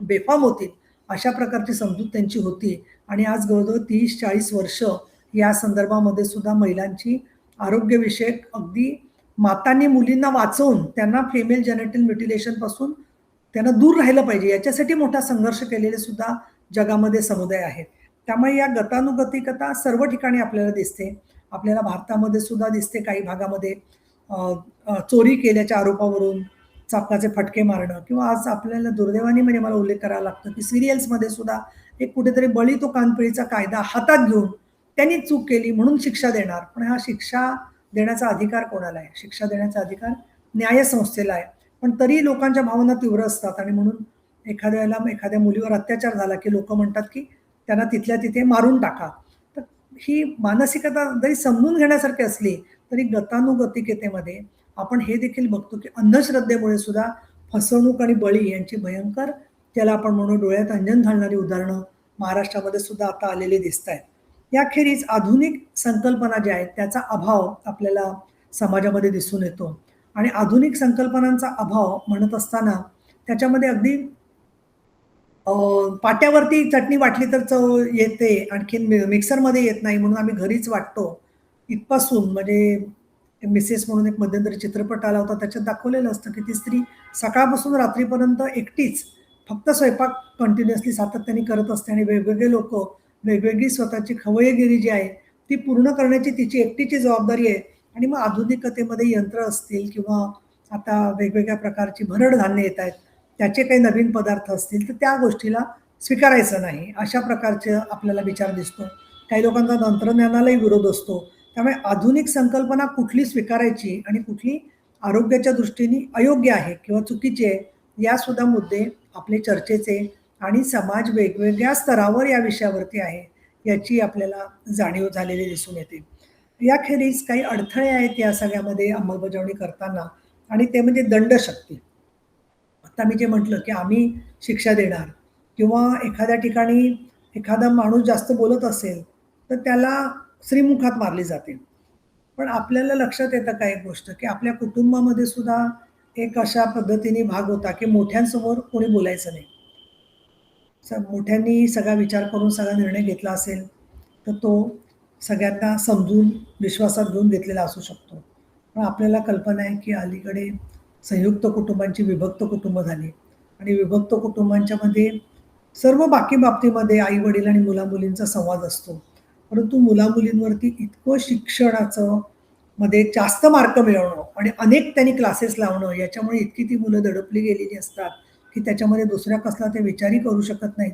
बेफाम होतील, अशा प्रकारची समजूत त्यांची होती आणि आज जवळ-जवळ 30-40 वर्ष या संदर्भामध्ये सुद्धा महिलांची आरोग्यविषयक अगदी मातांनी मुलींना वाचवून त्यांना फिमेल जेनिटल म्युटिलेशनपासून त्यांना दूर राहिलं पाहिजे याच्यासाठी मोठा संघर्ष केलेले सुद्धा जगामध्ये समुदाय आहेत. त्यामुळे या गतानुगतिकता सर्व ठिकाणी आपल्याला दिसते. आपल्याला भारतामध्ये सुद्धा दिसते काही भागामध्ये चोरी केल्याच्या आरोपावरून चाबकाचे फटके मारणं किंवा आज आपल्याला दुर्दैवाने म्हणजे मला उल्लेख करावा लागतो की सिरियल्समध्ये सुद्धा एक कुठेतरी बळी तो कानपिळीचा कायदा हातात घेऊन त्यांनी चूक केली म्हणून शिक्षा देणार. पण हा शिक्षा देण्याचा अधिकार कोणाला आहे? शिक्षा देण्याचा अधिकार न्यायसंस्थेला आहे. पण तरी लोकांच्या भावना तीव्र असतात आणि म्हणून एखाद्या वेळेला एखाद्या मुलीवर अत्याचार झाला की लोकं म्हणतात की त्यांना तिथल्या तिथे मारून टाका. तर ही मानसिकता जरी समजून घेण्यासारखी असली तरी गतानुगतिकतेमध्ये आपण हे देखील बघतो की अंधश्रद्धेमुळे सुद्धा फसवणूक आणि बळी यांची भयंकर, ज्याला आपण म्हणू डोळ्यात अंजन घालणारी उदाहरणं महाराष्ट्रामध्ये सुद्धा आता आलेली दिसत आहेत. याखेरीज आधुनिक संकल्पना ज्या आहेत त्याचा अभाव आपल्याला समाजामध्ये दिसून येतो आणि आधुनिक संकल्पनांचा अभाव म्हणत असताना त्याच्यामध्ये अगदी पाट्यावरती चटणी वाटली तर चव येते, आणखीन मिक्सरमध्ये येत नाही म्हणून आम्ही घरीच वाटतो. इथपासून म्हणजे मिसेस म्हणून एक मध्यंतरी चित्रपट आला होता, त्याच्यात दाखवलेलं असतं की ती स्त्री सकाळपासून रात्रीपर्यंत एकटीच फक्त स्वयंपाक कंटिन्युअसली सातत्याने करत असते आणि वेगवेगळे लोकं वेगवेगळी स्वतःची खवय्यगिरी जी आहे ती पूर्ण करण्याची तिची एकटीची जबाबदारी आहे. आणि मग आधुनिकतेमध्ये यंत्र असतील किंवा आता वेगवेगळ्या प्रकारची भरड धान्य येत आहेत, त्याचे काही नवीन पदार्थ असतील तर त्या गोष्टीला स्वीकारायचं नाही, अशा प्रकारचे आपल्याला विचार दिसतो. काही लोकांचा तंत्रज्ञानालाही विरोध असतो. त्यामुळे आधुनिक संकल्पना कुठली स्वीकारायची आणि कुठली आरोग्याच्या दृष्टीने अयोग्य आहे किंवा चुकीची आहे, यासुद्धा मुद्दे आपले चर्चेचे आणि समाज वेगवेगळ्या स्तरावर या विषयावरती आहे, याची आपल्याला जाणीव झालेली दिसून येते. याखेरीज काही अडथळे आहेत या सगळ्यामध्ये अंमलबजावणी करताना आणि ते म्हणजे दंडशक्ती. आता मी जे म्हटलं की आम्ही शिक्षा देणार किंवा एखाद्या ठिकाणी एखादा माणूस जास्त बोलत असेल तर त्याला श्रीमुखात मारली जाते. पण आपल्याला लक्षात येतं का एक गोष्ट की आपल्या कुटुंबामध्ये सुद्धा एक अशा पद्धतीने भाग होता की मोठ्यांसमोर कोणी बोलायचं नाही. मोठ्यांनी सगळा विचार करून सगळा निर्णय घेतला असेल तर तो सगळ्यांना समजून विश्वासात घेऊन घेतलेला असू शकतो. पण आपल्याला कल्पना आहे की अलीकडे संयुक्त कुटुंबांची विभक्त कुटुंब झाली आणि विभक्त कुटुंबांच्यामध्ये सर्व बाकी बाबतीमध्ये आई-वडील आणि मुला-मुलींचा संवाद असतो. परंतु मुला-मुलींवरती इतकं शिक्षणाचं मध्ये जास्त मार्क मिळवणं आणि अनेक त्यांनी क्लासेस लावणं, याच्यामुळे इतकी ती मुलं दडपली गेलेली असतात, की त्याच्यामध्ये दुसऱ्या कसला ते विचारही करू शकत नाहीत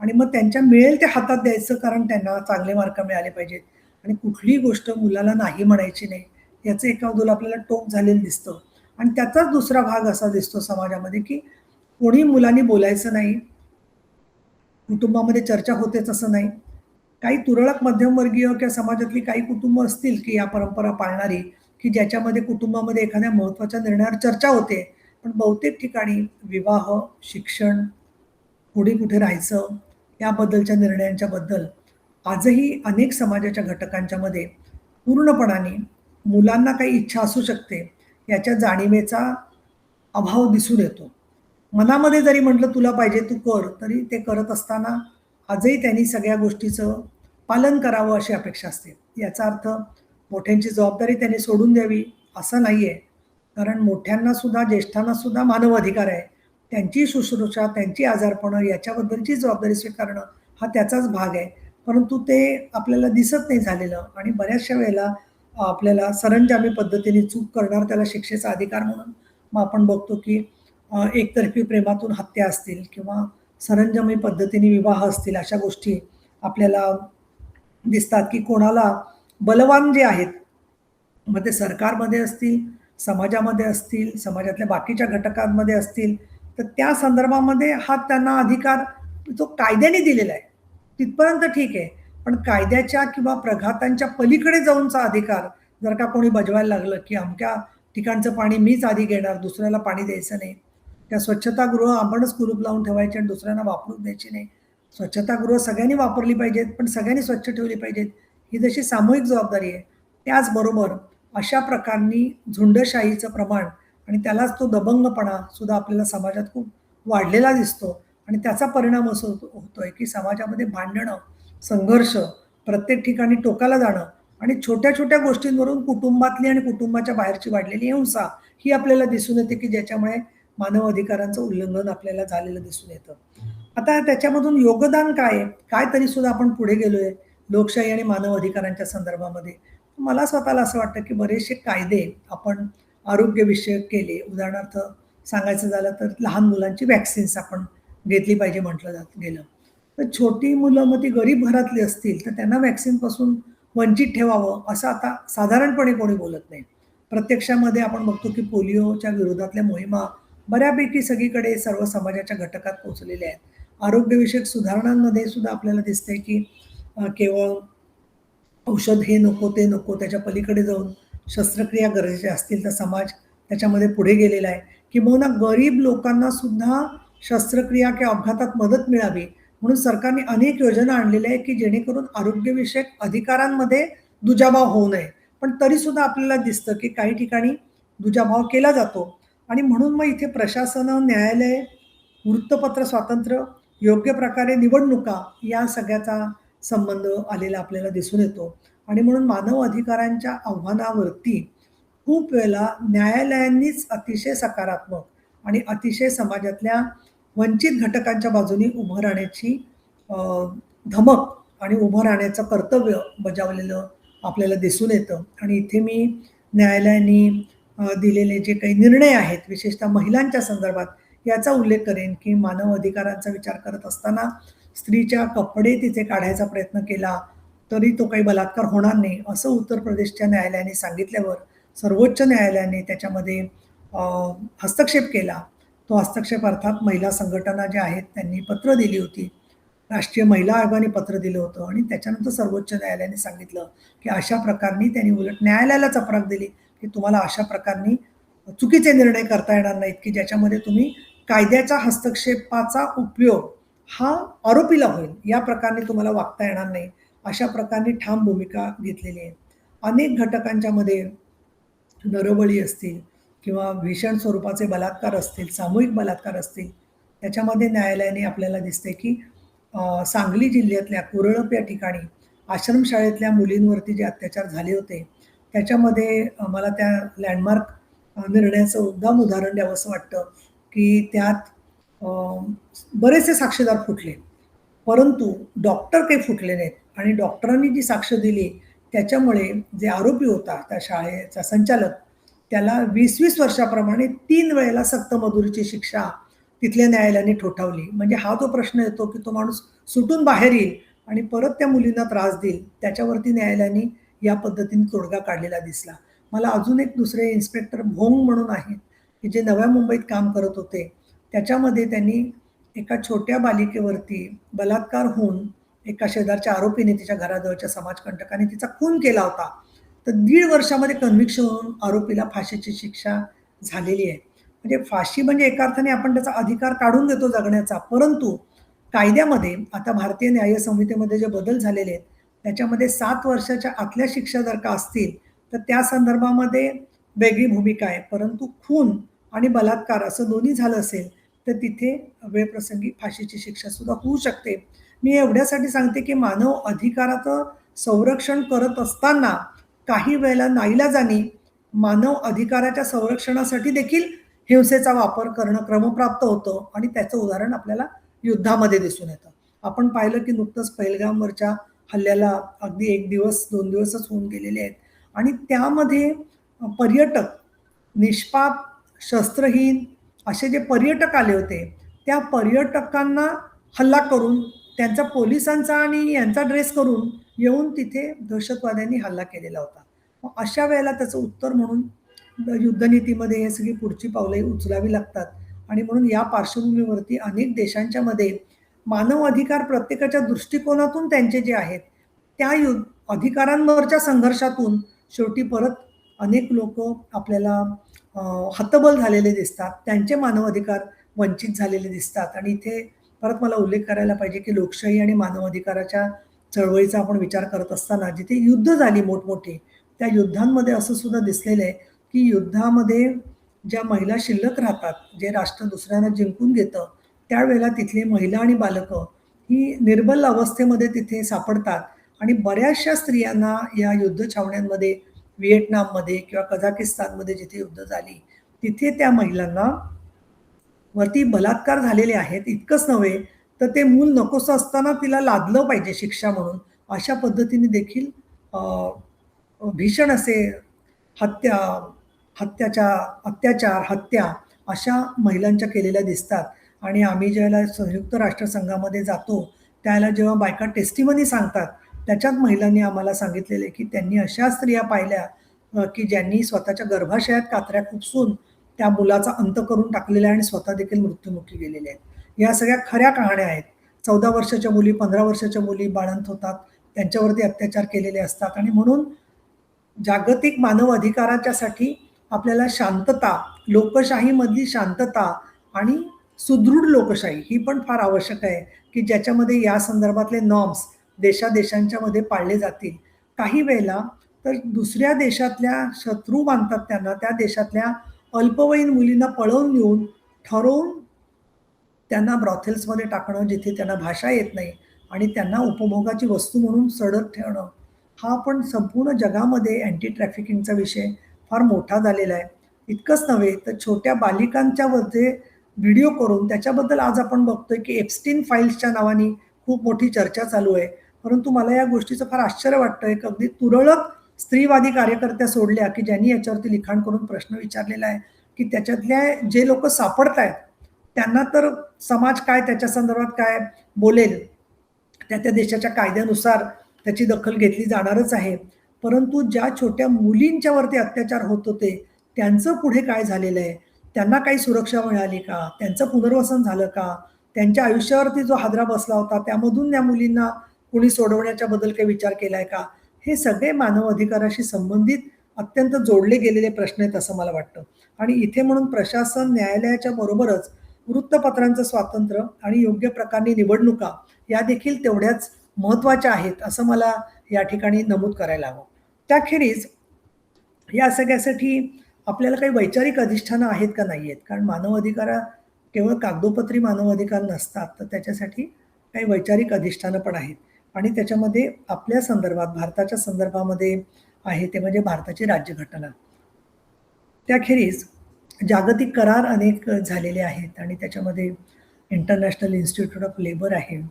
आणि मग त्यांच्या मिळेल ते हातात द्यायचं, कारण त्यांना चांगले मार्क मिळाले पाहिजेत आणि कुठलीही गोष्ट मुलाला नाही म्हणायची नाही, याचं एका बाजूला आपल्याला टोक झालेलं दिसतं आणि त्याचाच दुसरा भाग असा दिसतो समाजामध्ये, की कोणी मुलांनी बोलायचं नाही, कुटुंबामध्ये चर्चा होतेच असं नाही. काही तुरळक मध्यमवर्गीय किंवा समाजातली काही कुटुंब असतील, की या परंपरा पाळणारी, की ज्याच्यामध्ये कुटुंबामध्ये एखाद्या महत्त्वाच्या निर्णयावर चर्चा होते. पण बहुतेक ठिकाणी विवाह, शिक्षण, पुढे कुठे राहायचं, याबद्दलच्या निर्णयांच्या बद्दल आजही अनेक समाजाच्या घटकांच्यामध्ये पूर्णपणाने मुलांना काही इच्छा असू शकते, याच्या जाणीवेचा अभाव दिसून येतो. मनामध्ये जरी म्हटलं तुला पाहिजे तू कर, तरी ते करत असताना आजही त्यांनी सगळ्या गोष्टीचं पालन करावं अशी अपेक्षा असते. याचा अर्थ मोठ्यांची जबाबदारी त्यांनी सोडून द्यावी असं नाहीये. कारण मोठ्यांना सुद्धा, ज्येष्ठांना सुद्धा मानव अधिकार आहे. त्यांची शुश्रूषा, त्यांची आजारपणं याच्याबद्दलची जबाबदारी स्वीकारणं हा त्याचाच भाग आहे. परंतु ते आपल्याला दिसत नाही झालेलं आणि बऱ्याचशा वेळेला आपल्याला सरंजामी पद्धतीने चूक करणार त्याला शिक्षेचा अधिकार म्हणून मग आपण बघतो की एकतर्फी प्रेमातून हत्या असतील किंवा सरंजामी पद्धतीने विवाह असतील, अशा गोष्टी आपल्याला दिसतात, की कोणाला बलवान जे आहेत, मग ते सरकारमध्ये असतील, समाजामध्ये असतील, समाजातल्या बाकीच्या घटकांमध्ये असतील, तर त्या संदर्भामध्ये हा त्यांना अधिकार जो कायद्याने दिलेला आहे, तिथपर्यंत ठीक आहे. पण कायद्याच्या किंवा प्रघातांच्या पलीकडे जाऊनचा अधिकार जर का कोणी बजवायला लागलं, की अमक्या ठिकाणचं पाणी मीच आधी घेणार, दुसऱ्याला पाणी द्यायचं नाही. त्या स्वच्छतागृह आपणच कुलूप लावून ठेवायचे आणि दुसऱ्यांना वापरू द्यायची नाही. स्वच्छतागृह सगळ्यांनी वापरली पाहिजेत, पण सगळ्यांनी स्वच्छ ठेवली पाहिजेत. ही जशी सामूहिक जबाबदारी आहे, त्याचबरोबर अशा प्रकारानी झुंडशाहीचं प्रमाण आणि त्यालाच तो दबंगपणा सुद्धा आपल्याला समाजात खूप वाढलेला दिसतो आणि त्याचा परिणाम असं होतोय, की समाजामध्ये भांडणं, संघर्ष, प्रत्येक ठिकाणी टोकाला जाणं आणि छोट्या-छोट्या गोष्टींवरून कुटुंबातली आणि कुटुंबाच्या बाहेरची वाढलेली हिंसा ही आपल्याला दिसून येते, की ज्याच्यामुळे मानव अधिकारांचं उल्लंघन आपल्याला झालेलं दिसून येतं. आता त्याच्यामधून योगदान काय आहे? काय तरी सुद्धा आपण पुढे गेलोय लोकशाही आणि मानव अधिकारांच्या संदर्भामध्ये. मला स्वतःला असं वाटतं, की बरेचसे कायदे आपण आरोग्यविषयक केले. उदाहरणार्थ सांगायचं झालं तर लहान मुलांची व्हॅक्सिन्स आपण घेतली पाहिजे म्हटलं गेलं. तर छोटी मुलं मग ती गरीब घरातली असतील, तर त्यांना व्हॅक्सिनपासून वंचित ठेवावं असं आता साधारणपणे कोणी बोलत नाही. प्रत्यक्षामध्ये आपण बघतो, की पोलिओच्या विरोधातल्या मोहिमा बऱ्यापैकी सगळीकडे सर्व समाजाच्या घटकात पोहोचलेल्या आहेत. आरोग्यविषयक सुधारणांमध्ये सुद्धा आपल्याला दिसतंय, की केवळ औषध हे नको, ते नको, त्याच्या पलीकडे जाऊन शस्त्रक्रिया गरजेच्या असतील, तर समाज त्याच्यामध्ये पुढे गेलेला आहे. किंबहुना गरीब लोकांना सुद्धा शस्त्रक्रिया किंवा अपघातात मदत मिळावी, म्हणून सरकारने अनेक योजना आणलेल्या आहेत, की जेणेकरून आरोग्यविषयक अधिकारांमध्ये दुजाभाव होऊ नये. पण तरीसुद्धा आपल्याला दिसतं, की काही ठिकाणी दुजाभाव केला जातो आणि म्हणून मग इथे प्रशासनं, न्यायालय, वृत्तपत्र स्वातंत्र्य, योग्य प्रकारे निवडणुका या सगळ्याचा संबंध आलेला आपल्याला दिसून येतो आणि म्हणून मानव अधिकारांच्या आव्हानावरती खूप वेळेला न्यायालयांनीच अतिशय सकारात्मक आणि अतिशय समाजातल्या वंचित घटकांच्या बाजूने उभं राहण्याची अ, धमक आणि उभं राहण्याचं कर्तव्य बजावलेलं आपल्याला दिसून येतं आणि इथे मी न्यायालयाने दिलेले जे काही निर्णय आहेत, विशेषतः महिलांच्या संदर्भात याचा उल्लेख करेन, की मानव अधिकारांचा विचार करत असताना स्त्रीच्या कपडे तिचे काढायचा प्रयत्न केला, तरी तो काही बलात्कार होणार नाही, असं उत्तर प्रदेशच्या न्यायालयाने सांगितल्यावर सर्वोच्च न्यायालयाने त्याच्यामध्ये अ, हस्तक्षेप केला. तो हस्तक्षेप अर्थात महिला संघटना ज्या आहेत त्यांनी पत्र दिली होती. राष्ट्रीय महिला आयोगाने पत्र दिलं होतं आणि त्याच्यानंतर सर्वोच्च न्यायालयाने सांगितलं, की अशा प्रकारे त्यांनी उलट न्यायालयाला चपराक दिली, की तुम्हाला अशा प्रकारे चुकीचे निर्णय करता येणार नाहीत, की ज्याच्यामध्ये तुम्ही कायद्याच्या हस्तक्षेपाचा उपयोग हा आरोपीला होईल, या प्रकारे तुम्हाला वागता येणार नाही. अशा प्रकारे ठाम भूमिका घेतलेली आहे. अनेक घटकांच्यामध्ये नरबळी असतील किंवा भीषण स्वरूपाचे बलात्कार असतील, सामूहिक बलात्कार असतील, त्याच्यामध्ये न्यायालयाने आपल्याला दिसते, की सांगली जिल्ह्यातल्या कुरळप या ठिकाणी आश्रमशाळेतल्या मुलींवरती जे अत्याचार झाले होते त्याच्यामध्ये मला त्या लँडमार्क निर्णयाचं उदाम उदाहरण द्यावंसं वाटतं की त्यात बरेचसे साक्षीदार फुटले, परंतु डॉक्टर काही फुटले नाहीत आणि डॉक्टरांनी जी साक्ष दिली त्याच्यामुळे जे आरोपी होता त्या शाळेचा संचालक त्याला 20-20 वर्षाप्रमाणे 3 वेळेला सक्तमजुरीची शिक्षा तिथल्या न्यायालयाने ठोठावली. म्हणजे हा जो प्रश्न येतो की तो माणूस सुटून बाहेर येईल आणि परत त्या मुलींना त्रास देईल, त्याच्यावरती न्यायालयाने या पद्धतीने तोडगा काढलेला दिसला. मला अजून एक दुसरे इन्स्पेक्टर भोंग म्हणून आहेत, की जे नव्या मुंबईत काम करत होते. त्याच्यामध्ये त्यांनी एका छोट्या बालिकेवरती बलात्कार होऊन एका शेजारच्या आरोपीने तिच्या घराजवळच्या समाजकंटकाने तिचा खून केला होता. तर 1.5 वर्षामध्ये कन्व्हिक्शन होऊन आरोपीला फाशीची शिक्षा झालेली आहे. म्हणजे फाशी म्हणजे एका अर्थाने आपण त्याचा अधिकार काढून देतो जगण्याचा, परंतु कायद्यामध्ये आता भारतीय न्याय संहितेमध्ये जे बदल झालेले आहेत, त्याच्यामध्ये 7 वर्षाच्या आतल्या शिक्षा जर का असतील, तर त्या संदर्भामध्ये वेगळी भूमिका आहे. परंतु खून आणि बलात्कार असं दोन्ही झालं असेल, तर तिथे वेळप्रसंगी फाशीची शिक्षासुद्धा होऊ शकते. मी एवढ्यासाठी सांगते, की मानव अधिकाराचं संरक्षण करत असताना काही वेळेला नाईलाजाने मानव अधिकाराच्या संरक्षणासाठी देखील हिंसेचा वापर करणं क्रमप्राप्त होतं आणि त्याचं उदाहरण आपल्याला युद्धामध्ये दिसून येतं. आपण पाहिलं की नुकतंच पहलगामवरच्या हल्ल्याला अगदी 1 दिवस 2 दिवसच होऊन गेलेले आहेत आणि त्यामध्ये पर्यटक निष्पाप, शस्त्रहीन असे जे पर्यटक आले होते, त्या पर्यटकांना हल्ला करून त्यांचा पोलिसांचा आणि यांचा ड्रेस करून येऊन तिथे दहशतवाद्यांनी हल्ला केलेला होता. मग अशा वेळेला त्याचं उत्तर म्हणून युद्धनीतीमध्ये हे सगळी पुढची पावले उचलावी लागतात आणि म्हणून या पार्श्वभूमीवरती अनेक देशांच्या मध्ये मानव अधिकार प्रत्येकाच्या दृष्टिकोनातून त्यांचे जे आहेत, त्या अधिकारांवरच्या संघर्षातून शेवटी परत अनेक लोकं आपल्याला हतबल झालेले दिसतात. त्यांचे मानव अधिकार वंचित झालेले दिसतात आणि इथे परत मला उल्लेख करायला पाहिजे, की लोकशाही आणि मानव अधिकाराच्या चळवळीचा आपण विचार करत असताना जिथे युद्ध झाली मोठमोठी, त्या युद्धांमध्ये असं सुद्धा दिसलेलं आहे, की युद्धामध्ये ज्या महिला शिल्लक राहतात, जे राष्ट्र दुसऱ्यांना जिंकून घेतं, त्यावेळेला तिथली महिला आणि बालकं ही निर्बल अवस्थेमध्ये तिथे सापडतात आणि बऱ्याचशा स्त्रियांना या युद्ध छावण्यांमध्ये व्हिएटनाममध्ये किंवा कझाकिस्तानमध्ये जिथे युद्ध झाली, तिथे त्या महिलांना वरती बलात्कार झालेले आहेत. इतकंच नव्हे, तर ते मूल नकोसं असताना तिला लादलं पाहिजे शिक्षा म्हणून. अशा पद्धतीने देखील अ, भीषण असे हत्या अत्याचार, हत्या अशा महिलांच्या केलेल्या दिसतात आणि आम्ही ज्यावेळेला संयुक्त राष्ट्रसंघामध्ये जातो, त्यावेळेला जेव्हा बायका टेस्टिमनी सांगतात, त्याच्यात महिलांनी आम्हाला सांगितलेलं आहे, की त्यांनी अशा स्त्रिया पाहिल्या की ज्यांनी स्वतःच्या गर्भाशयात कातऱ्या खुपसून त्या मुलाचा अंत करून टाकलेला आहे आणि स्वतः देखील मृत्युमुखी गेलेले आहेत. या सगळ्या खऱ्या कहाण्या आहेत. 14 वर्षाच्या मुली, 15 वर्षाच्या मुली बाळंत होतात, त्यांच्यावरती अत्याचार केलेले असतात आणि म्हणून जागतिक मानव अधिकाराच्यासाठी आपल्याला शांतता, लोकशाहीमधली शांतता आणि सुदृढ लोकशाही ही पण फार आवश्यक आहे, की ज्याच्यामध्ये या संदर्भातले नॉर्म्स देशादेशांच्या मध्ये पाळले जातील. काही वेळेला तर दुसऱ्या देशातल्या शत्रू मानतात त्यांना, त्या देशातल्या अल्पवयीन मुलींना पळवून नेऊन ठरवून त्यांना ब्रॉथेल्समध्ये टाकणं, जिथे त्यांना भाषा येत नाही आणि त्यांना उपभोगाची वस्तू म्हणून सडत ठेवणं, हा पण संपूर्ण जगामध्ये अँटी ट्रॅफिकिंगचा विषय फार मोठा झालेला आहे. इतकंच नव्हे, तर छोट्या बालिकांच्या मध्ये व्हिडिओ करून त्याच्याबद्दल आज आपण बघतोय, की एप्स्टीन फाईल्सच्या नावाने खूप मोठी चर्चा चालू आहे. परंतु मला या गोष्टीचं फार आश्चर्य वाटतं, एक अगदी तुरळक स्त्रीवादी कार्यकर्त्या सोडल्या, की ज्यांनी याच्यावरती लिखाण करून प्रश्न विचारलेला आहे, की त्याच्यातल्या जे लोकं सापडतायत, त्यांना तर समाज काय त्याच्या संदर्भात काय बोलेल, त्या देशाच्या कायद्यानुसार त्याची दखल घेतली जाणारच आहे. परंतु ज्या छोट्या मुलींच्यावरती अत्याचार होत होते, त्यांचं पुढे काय झालेलं आहे? त्यांना काही सुरक्षा मिळाली का? त्यांचं पुनर्वसन झालं का? त्यांच्या आयुष्यावरती जो हादरा बसला होता, त्यामधून त्या मुलींना कुणी सोडवण्याच्या बद्दल काही विचार केलाय का? हे सगळे मानव अधिकाराशी संबंधित अत्यंत जोडले गेलेले प्रश्न आहेत असं मला वाटतं. आणि इथे म्हणून प्रशासन, न्यायालयाच्या बरोबरच वृत्तपत्रांचं स्वातंत्र्य आणि योग्य प्रकारची निवडणुका या देखील तेवढ्याच महत्त्वाच्या आहेत, असं मला या ठिकाणी नमूद करायला हवं. त्याखेरीज या सगळ्यासाठी आपल्याला काही वैचारिक अधिष्ठानं आहेत का नाही आहेत? कारण मानव अधिकार केवळ कागदोपत्री मानव अधिकार नसतात, तर त्याच्यासाठी काही वैचारिक अधिष्ठानं पण आहेत. आणि त्याच्यामध्ये आपल्या संदर्भात भारताच्या संदर्भामध्ये आहे ते म्हणजे भारताची राज्यघटना. त्याखेरीज जागतिक करार अनेक झालेले आहेत आणि त्याच्यामध्ये इंटरनॅशनल इन्स्टिट्यूट ऑफ लेबर आहे.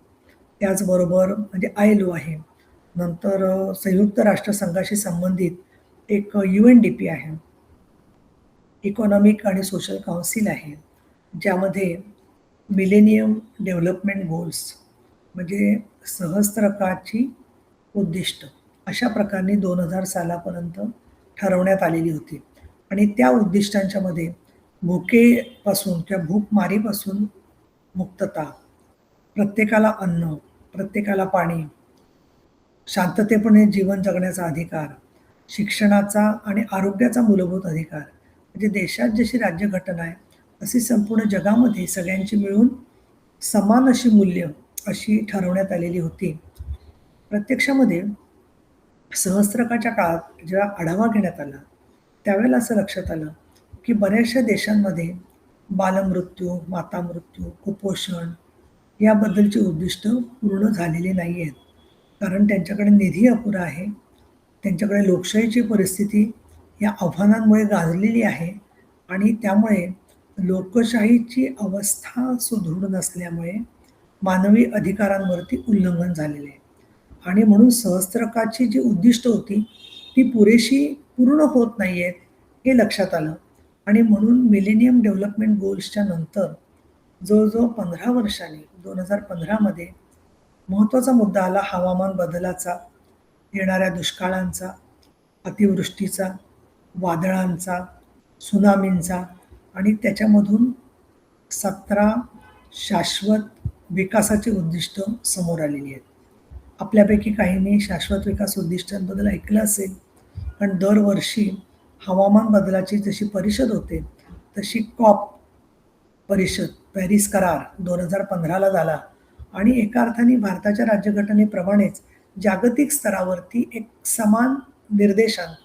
त्याचबरोबर म्हणजे ILO आहे. नंतर संयुक्त राष्ट्रसंघाशी संबंधित एक UNDP आहे. इकॉनॉमिक आणि सोशल काउन्सिल आहे, ज्यामध्ये मिलेनियम डेव्हलपमेंट गोल्स म्हणजे सहस्त्रकाची उद्दिष्ट अशा प्रकारे 2000 सालापर्यंत ठरवण्यात आलेली होती. आणि त्या उद्दिष्टांच्या मध्ये भुकेपासून किंवा भूकमारीपासून मुक्तता, प्रत्येकाला अन्न, प्रत्येकाला पाणी, शांततेपणे जीवन जगण्याचा अधिकार, शिक्षणाचा आणि आरोग्याचा मूलभूत अधिकार, म्हणजे देशात जशी राज्यघटना आहे तशी संपूर्ण जगामध्ये सगळ्यांची मिळून समान अशी मूल्य अशी ठरवण्यात आलेली होती. प्रत्यक्षामध्ये सहस्त्रकाच्या काळात जेव्हा आढावा घेण्यात आला त्यावेळेला असं लक्षात आलं की बऱ्याचशा देशांमध्ये बालमृत्यू, मातामृत्यू, कुपोषण याबद्दलची उद्दिष्ट पूर्ण झालेली नाही आहेत. कारण त्यांच्याकडे निधी अपुरा आहे, त्यांच्याकडे लोकशाहीची परिस्थिती या आव्हानांमुळे गाजलेली आहे आणि त्यामुळे लोकशाहीची अवस्था सुदृढ नसल्यामुळे मानवी अधिकारांवरती उल्लंघन झालेले आहे. आणि म्हणून सहस्त्रकाची जी उद्दिष्ट होती ती पुरेशी पूर्ण होत नाही आहेत हे लक्षात आलं. आणि म्हणून मिलेनियम डेव्हलपमेंट गोल्सच्या नंतर जवळजवळ 15 वर्षांनी 2015 महत्त्वाचा मुद्दा आला हवामान बदलाचा, येणाऱ्या दुष्काळांचा, अतिवृष्टीचा, वादळांचा, त्सुनामींचा आणि त्याच्यामधून 17 शाश्वत विकासाची उद्दिष्ट समोर आलेली आहेत. आपल्यापैकी काहींनी शाश्वत विकास उद्दिष्टांबद्दल ऐकलं असेल, पण दरवर्षी हवामान बदलाची जशी परिषद होते तशी कॉप परिषद पॅरिस करार 2015ला झाला आणि एका अर्थाने भारताच्या राज्यघटनेप्रमाणेच जागतिक स्तरावरती एक समान निर्देशांक,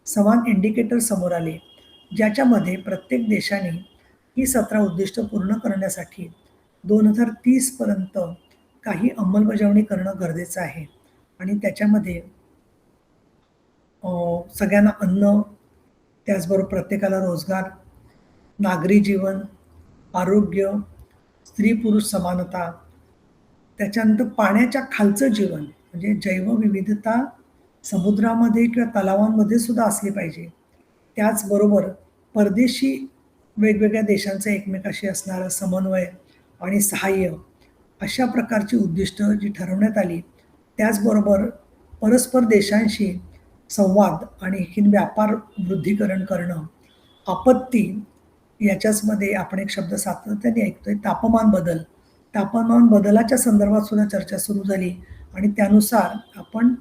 समान इंडिकेटर समोर आले, ज्याच्यामध्ये प्रत्येक देशाने ही 17 उद्दिष्ट पूर्ण करण्यासाठी 2030 पर्यंत काही अंमलबजावणी करणं गरजेचं आहे. आणि त्याच्यामध्ये सगळ्यांना अन्न, त्याचबरोबर प्रत्येकाला रोजगार, नागरी जीवन, आरोग्य, स्त्री-पुरुष समानता, त्याच्यानंतर पाण्याच्या खालचं जीवन म्हणजे जैवविविधता समुद्रामध्ये किंवा तलावांमध्ये सुद्धा असली पाहिजे. त्याचबरोबर परदेशी वेगवेगळ्या देशांचं एकमेकाशी असणारं समन्वय आणि सहाय्य अशा प्रकारची उद्दिष्ट जी ठरवण्यात आली. त्याचबरोबर परस्पर देशांशी संवाद आणि एकूण व्यापार वृद्धीकरण करणं, आपत्ती याच्याचमध्ये आपण एक शब्द सातत्याने ऐकतोय तापमान बदल. तापमान बदलाच्या संदर्भात सुद्धा चर्चा सुरू झाली आणि त्यानुसार आपण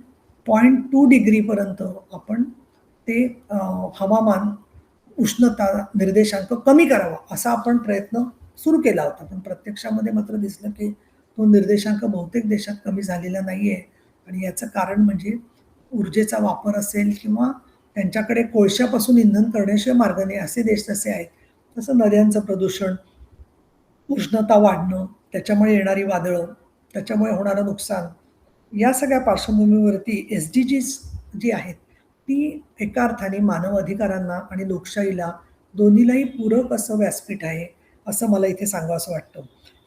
0.2 डिग्रीपर्यंत आपण ते हवामान उष्णता निर्देशांक कमी करावा असा आपण प्रयत्न सुरू केला होता. पण प्रत्यक्षामध्ये मात्र दिसलं की तो निर्देशांक बहुतेक देशात कमी झालेला नाही आहे. आणि याचं कारण म्हणजे ऊर्जेचा वापर असेल किंवा त्यांच्याकडे कोळशापासून इंधन करण्याशिवाय मार्ग नाही असे देश जसे आहेत. तसं नद्यांचं प्रदूषण, उष्णता वाढणं, त्याच्यामुळे येणारी वादळं, त्याच्यामुळे होणारं नुकसान, या सगळ्या पार्श्वभूमीवरती SDGs जी आहेत ती एका अर्थाने मानव अधिकारांना आणि लोकशाहीला दोन्हीलाही पूरक असं व्यासपीठ आहे, असं मला इथे सांगावसं वाटतं.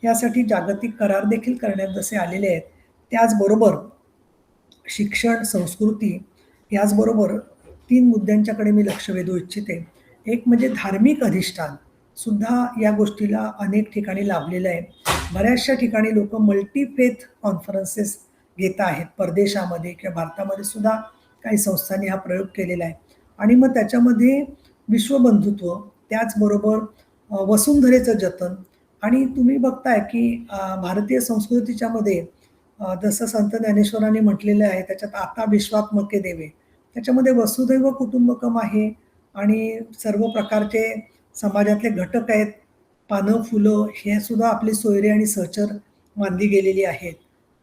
यासाठी जागतिक करार देखील करण्यात जसे आलेले आहेत, त्याचबरोबर शिक्षण, संस्कृती याचबरोबर 3 मुद्द्यांच्याकडे मी लक्ष वेधू इच्छिते. एक म्हणजे धार्मिक अधिष्ठान सुद्धा या गोष्टीला अनेक ठिकाणी लाभलेलं आहे. बऱ्याचशा ठिकाणी लोकं मल्टी फेथ कॉन्फरन्सेस घेत आहेत. परदेशामध्ये किंवा भारतामध्ये सुद्धा काही संस्थांनी हा प्रयोग केलेला आहे. आणि मग त्याच्यामध्ये विश्वबंधुत्व, त्याचबरोबर वसुंधरेचं जतन. आणि तुम्ही बघताय की भारतीय संस्कृतीच्या मध्ये जसं संत ज्ञानेश्वरांनी म्हटलेलं आहे त्याच्यात आता विश्वात्मके देवे, त्याच्यामध्ये वसुधैव कुटुंबकम आहे आणि सर्व प्रकारचे समाजातले घटक आहेत. पानं, फुलं हे सुद्धा आपली सोयरे आणि सहचर मानली गेलेली आहेत.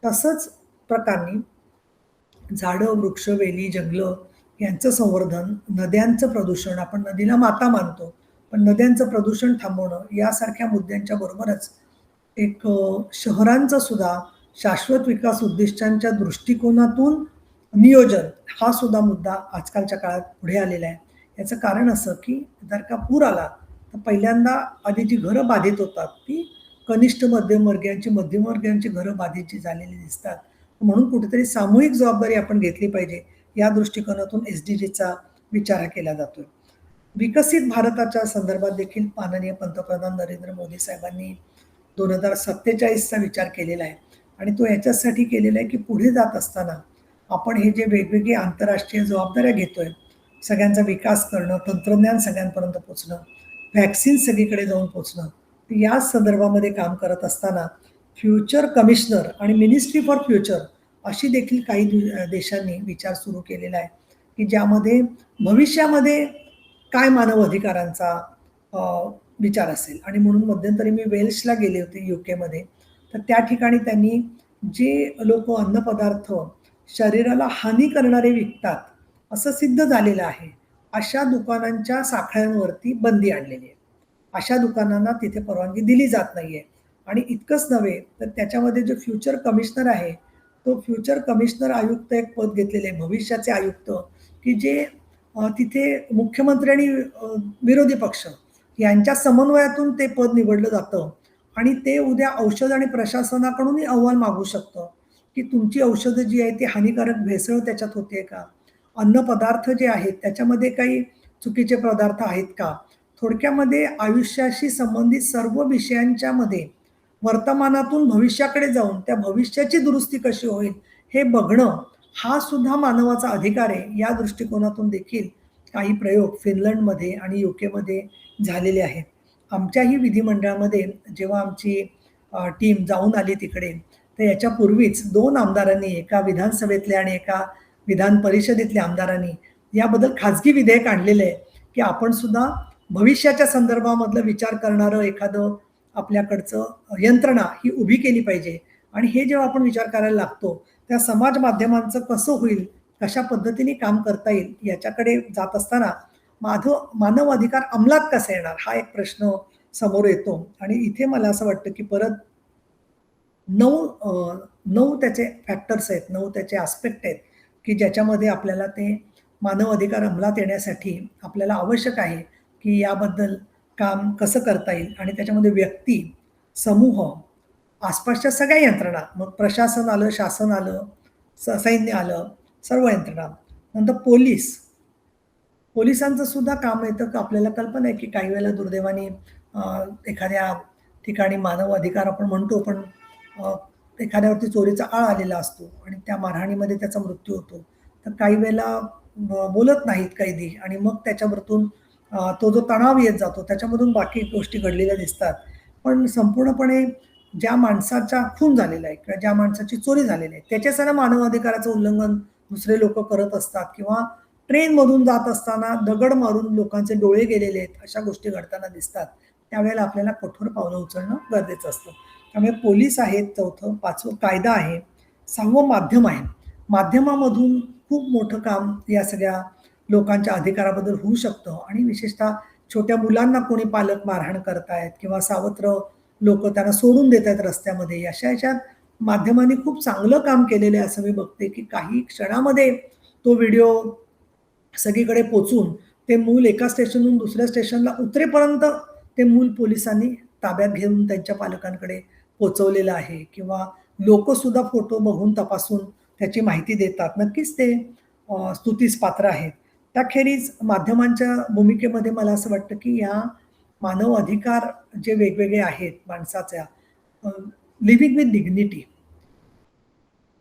तसंच प्रकाराने झाडं, वृक्ष, वेली, जंगलं यांचं संवर्धन, नद्यांचं प्रदूषण, आपण नदीला माता मानतो, पण नद्यांचं प्रदूषण थांबवणं यासारख्या मुद्द्यांच्या बरोबरच एक शहरांचं सुद्धा शाश्वत विकास उद्दिष्टांच्या दृष्टिकोनातून नियोजन हा सुद्धा मुद्दा आजकालच्या काळात पुढे आलेला आहे. याचं कारण असं की जर का पूर आला तर पहिल्यांदा आधी जी घरं बाधित होतात ती कनिष्ठ मध्यमवर्गीयांची घरं बाधित जी झालेली दिसतात. म्हणून कुठेतरी सामूहिक जबाबदारी आपण घेतली पाहिजे या दृष्टिकोनातून SDGचा विचार हा केला जातोय. विकसित भारताच्या संदर्भात देखील माननीय पंतप्रधान नरेंद्र मोदी साहेबांनी 2047चा विचार केलेला आहे आणि तो याच्यासाठी केलेला आहे की पुढे जात असताना आपण हे जे वेगवेगळे आंतरराष्ट्रीय जबाबदाऱ्या घेतोय, सगळ्यांचा विकास करणं, तंत्रज्ञान सगळ्यांपर्यंत पोहोचणं, व्हॅक्सिन सगळीकडे जाऊन पोहोचणं, या संदर्भामध्ये काम करत असताना फ्युचर कमिशनर आणि मिनिस्ट्री फॉर फ्युचर अशी देखील काही देशांनी विचार सुरू केलेला आहे की ज्यामध्ये भविष्यामध्ये काय मानव अधिकारांचा विचार असेल. आणि म्हणून मध्यंतरी मी वेल्सला गेले होते UK मध्ये. तर त्या ठिकाणी त्यांनी जे लोक अन्नपदार्थ शरीराला हानी करणारे विकतात असं सिद्ध झालेलं आहे, अशा दुकानांच्या साखळ्यांवरती बंदी आणलेली आहे. अशा दुकानांना तिथे परवानगी दिली जात नाहीये. आणि इतकंच नव्हे तर त्याच्यामध्ये जो फ्युचर कमिशनर आहे तो फ्युचर कमिशनर आयुक्त एक पद घेतलेले आहे, भविष्याचे आयुक्त, की जे तिथे मुख्यमंत्री आणि विरोधी पक्ष यांच्या समन्वयातून ते पद निवडलं जातं आणि ते उद्या औषध आणि प्रशासनाकडूनही अहवाल मागू शकतं की तुमची औषधं जी आहे ती हानिकारक भेसळ त्याच्यात होते का, अन्नपदार्थ जे आहेत त्याच्यामध्ये काही चुकीचे पदार्थ आहेत का. थोडक्यामध्ये आयुष्याशी संबंधित सर्व विषयांच्या मध्ये वर्तमानातून भविष्याकडे जाऊन त्या भविष्याची दुरुस्ती कशी होईल हे बघणं हा सुद्धा मानवाचा अधिकार आहे. या दृष्टिकोनातून देखील काही प्रयोग फिनलंडमध्ये आणि UK मध्ये झालेले आहेत. आमच्याही विधिमंडळामध्ये जेव्हा आमची टीम जाऊन आली तिकडे, तर याच्यापूर्वीच 2 आमदारांनी, एका विधानसभेतल्या आणि एका विधान परिषदेतल्या आमदारांनी याबद्दल खाजगी विधेयक आणलेलं आहे की आपण सुद्धा भविष्याच्या संदर्भामधलं विचार करणारं एखादं आपल्याकडचं यंत्रणा ही उभी केली पाहिजे. आणि हे जेव्हा आपण विचार करायला लागतो त्या समाज माध्यमांचं कसं होईल, कशा पद्धतीने काम करता येईल याच्याकडे जात असताना मानव अधिकार अंमलात कसा येणार हा एक प्रश्न समोर येतो. आणि इथे मला असं वाटतं की परत 9 त्याचे फॅक्टर्स आहेत, 9 त्याचे आस्पेक्ट आहेत की ज्याच्यामध्ये आपल्याला ते मानव अधिकार अंमलात येण्यासाठी आपल्याला आवश्यक आहे की याबद्दल काम कसं करता येईल. आणि त्याच्यामध्ये व्यक्ती, समूह, आसपासच्या सगळ्या यंत्रणा, मग प्रशासन आलं, शासन आलं, सैन्य आलं, सर्व यंत्रणा, नंतर पोलिसांचं सुद्धा काम येतं. का आपल्याला कल्पना आहे की काही वेळेला दुर्दैवाने एखाद्या ठिकाणी मानव अधिकार आपण म्हणतो पण एखाद्यावरती चोरीचा आळ आलेला असतो आणि त्या मारहाणीमध्ये त्याचा मृत्यू होतो. तर काही वेळेला बोलत नाहीत कैदी आणि मग त्याच्यावरतून तो जो तणाव येत जातो त्याच्यामधून बाकी गोष्टी घडलेल्या दिसतात. पण संपूर्णपणे ज्या माणसाचा खून झालेला आहे किंवा ज्या माणसाची चोरी झालेली आहे त्याच्या मानवाधिकाराचं उल्लंघन दुसरे लोक करत असतात किंवा ट्रेनमधून जात असताना दगड मारून लोकांचे डोळे गेलेले आहेत, अशा गोष्टी घडताना दिसतात. त्यावेळेला आपल्याला कठोर पावलं उचलणं गरजेचं असतं. त्यामुळे पोलीस आहेत, 4थं, 5वं कायदा आहे, 6वं माध्यम आहे. माध्यमामधून खूप मोठं काम या सगळ्या लोकांच्या अधिकाराबद्दल होऊ शकतं. आणि विशेषतः छोट्या मुलांना कोणी पालक मारहाण करतायत किंवा सावत्र लोक त्यांना सोडून देत आहेत रस्त्यामध्ये, अशा ह्याच्यात माध्यमांनी खूप चांगलं काम केलेलं आहे असं मी बघते की काही क्षणामध्ये तो व्हिडिओ सगळीकडे पोचून ते मूल एका स्टेशनहून दुसऱ्या स्टेशनला उतरेपर्यंत ते मूल पोलिसांनी ताब्यात घेऊन त्यांच्या पालकांकडे पोचवलेलं आहे. किंवा लोक सुद्धा फोटो बघून तपासून त्याची माहिती देतात. नक्कीच ते स्तुतीस पात्र आहेत. त्याखेरीज माध्यमांच्या भूमिकेमध्ये मला असं वाटतं की या मानव अधिकार जे वेगवेगळे आहेत माणसाच्या, लिव्हिंग विथ डिग्निटी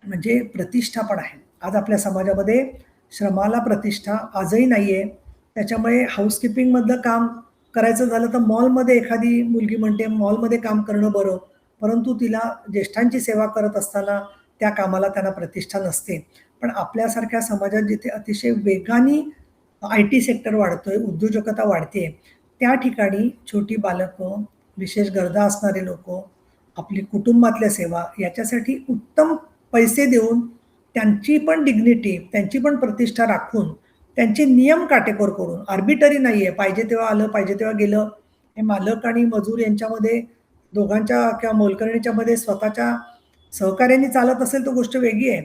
म्हणजे प्रतिष्ठा पण आहे. आज आपल्या समाजामध्ये श्रमाला प्रतिष्ठा आजही नाहीये. त्याच्यामुळे हाऊसकीपिंगमधलं काम करायचं झालं तर मॉलमध्ये एखादी मुलगी म्हणते मॉलमध्ये काम करणं बरं, परंतु तिला ज्येष्ठांची सेवा करत असताना त्या कामाला त्यांना प्रतिष्ठा नसते. पण आपल्यासारख्या समाजात जिथे अतिशय वेगाने IT सेक्टर वाढतोय, उद्योजकता वाढतेय, त्या ठिकाणी छोटी बालकं, विशेष गरजा असणारे लोकं, आपली कुटुंबातल्या सेवा याच्यासाठी उत्तम पैसे देऊन त्यांची पण डिग्निटी, त्यांची पण प्रतिष्ठा राखून त्यांचे नियम काटेकोर करून, आर्बिटरी नाहीये, पाहिजे तेव्हा आलं, पाहिजे तेव्हा गेलं. हे मालक आणि मजूर यांच्यामध्ये दोघांच्या किंवा मोलकरणीच्या मध्ये स्वतःच्या सहकार्याने चालत असेल तर गोष्ट वेगळी आहे.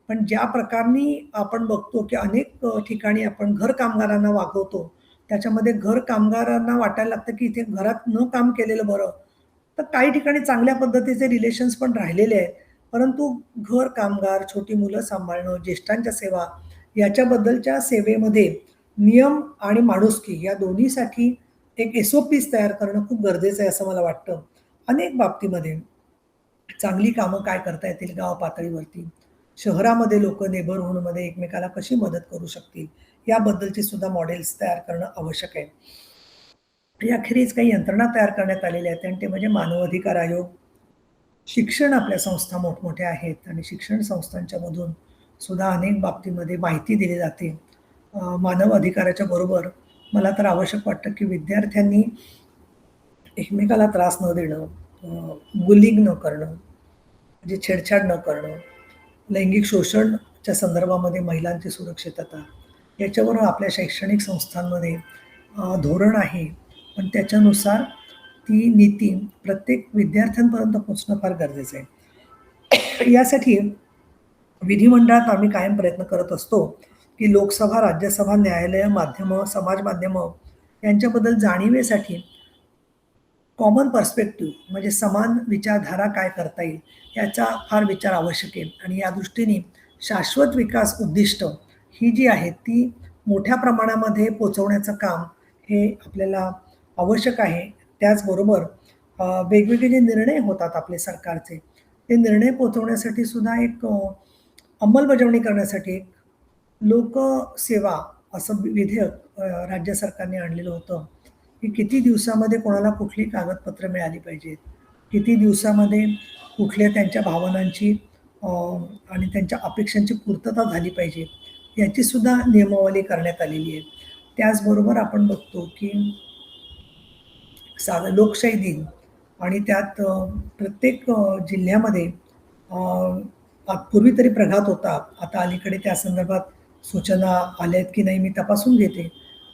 पण ज्या प्रकाराने आपण बघतो, की अनेक ठिकाणी आपण घर कामगारांना वागवतो. त्याच्यामध्ये घर कामगारांना वाटायला लागतं, की इथे घरात न काम केलेलं बरं. तर काही ठिकाणी चांगल्या पद्धतीचे रिलेशन्स पण राहिलेले आहेत. परंतु घर कामगार, छोटी मुलं सांभाळणं, ज्येष्ठांच्या सेवा याच्याबद्दलच्या सेवेमध्ये नियम आणि माणुसकी या दोन्हीसाठी एक एस-ओ-पीज तयार करणं खूप गरजेचं आहे असं मला वाटतं. अनेक बाबतीमध्ये चांगली कामं काय करता येतील गाव पातळीवरती, शहरामध्ये लोकं नेबरहूडमध्ये एकमेकाला कशी मदत करू शकतील, याबद्दलची सुद्धा मॉडेल्स तयार करणं आवश्यक आहे. याखेरीज काही यंत्रणा तयार करण्यात आलेल्या आहेत आणि ते म्हणजे मानव अधिकार आयोग. शिक्षण आपल्या संस्था मोठमोठ्या आहेत आणि शिक्षण संस्थांच्या मधून सुद्धा अनेक बाबतीमध्ये माहिती दिली जाते. मानव अधिकाराच्या बरोबर मला तर आवश्यक वाटतं, की विद्यार्थ्यांनी एकमेकाला त्रास न देणं, बुलिंग न करणं, म्हणजे छेडछाड न करणं, लैंगिक शोषणच्या संदर्भामध्ये महिलांची सुरक्षितता, याच्यावर आपल्या शैक्षणिक संस्थांमध्ये धोरण आहे. पण त्याच्यानुसार ती नीती प्रत्येक विद्यार्थ्यांपर्यंत पोहोचणं फार गरजेचं आहे. यासाठी विधिमंडळात आम्ही कायम प्रयत्न करत असतो, की लोकसभा, राज्यसभा, न्यायालय, माध्यमं, समाज माध्यमं यांच्याबद्दल जाणीवेसाठी कॉमन पर्स्पेक्टिव्ह म्हणजे समान विचारधारा काय करता येईल, याचा फार विचार आवश्यक आहे. आणि या दृष्टीने शाश्वत विकास उद्दिष्ट ही जी आहेत, ती मोठ्या प्रमाणामध्ये पोहोचवण्याचं काम हे आपल्याला आवश्यक आहे. त्याचबरोबर वेगवेगळे जे निर्णय होतात आपले सरकारचे, ते निर्णय पोहोचवण्यासाठी सुद्धा एक अंमलबजावणी करण्यासाठी एक लोकसेवा असं विधेयक राज्य सरकारने आणलेलं होतं, की किती दिवसामध्ये कोणाला कुठली कागदपत्र मिळाली पाहिजेत, किती दिवसामध्ये कुठल्या त्यांच्या भावनांची आणि त्यांच्या अपेक्षांची पूर्तता झाली पाहिजे, याची सुद्धा नियमावली करण्यात आलेली आहे. त्याचबरोबर आपण बघतो, की साधा लोकशाही दिन आणि त्यात प्रत्येक जिल्ह्यामध्ये पूर्वी तरी प्रघात होता. आता अलीकडे त्या संदर्भात सूचना आल्या आहेत की नाही मी तपासून घेते.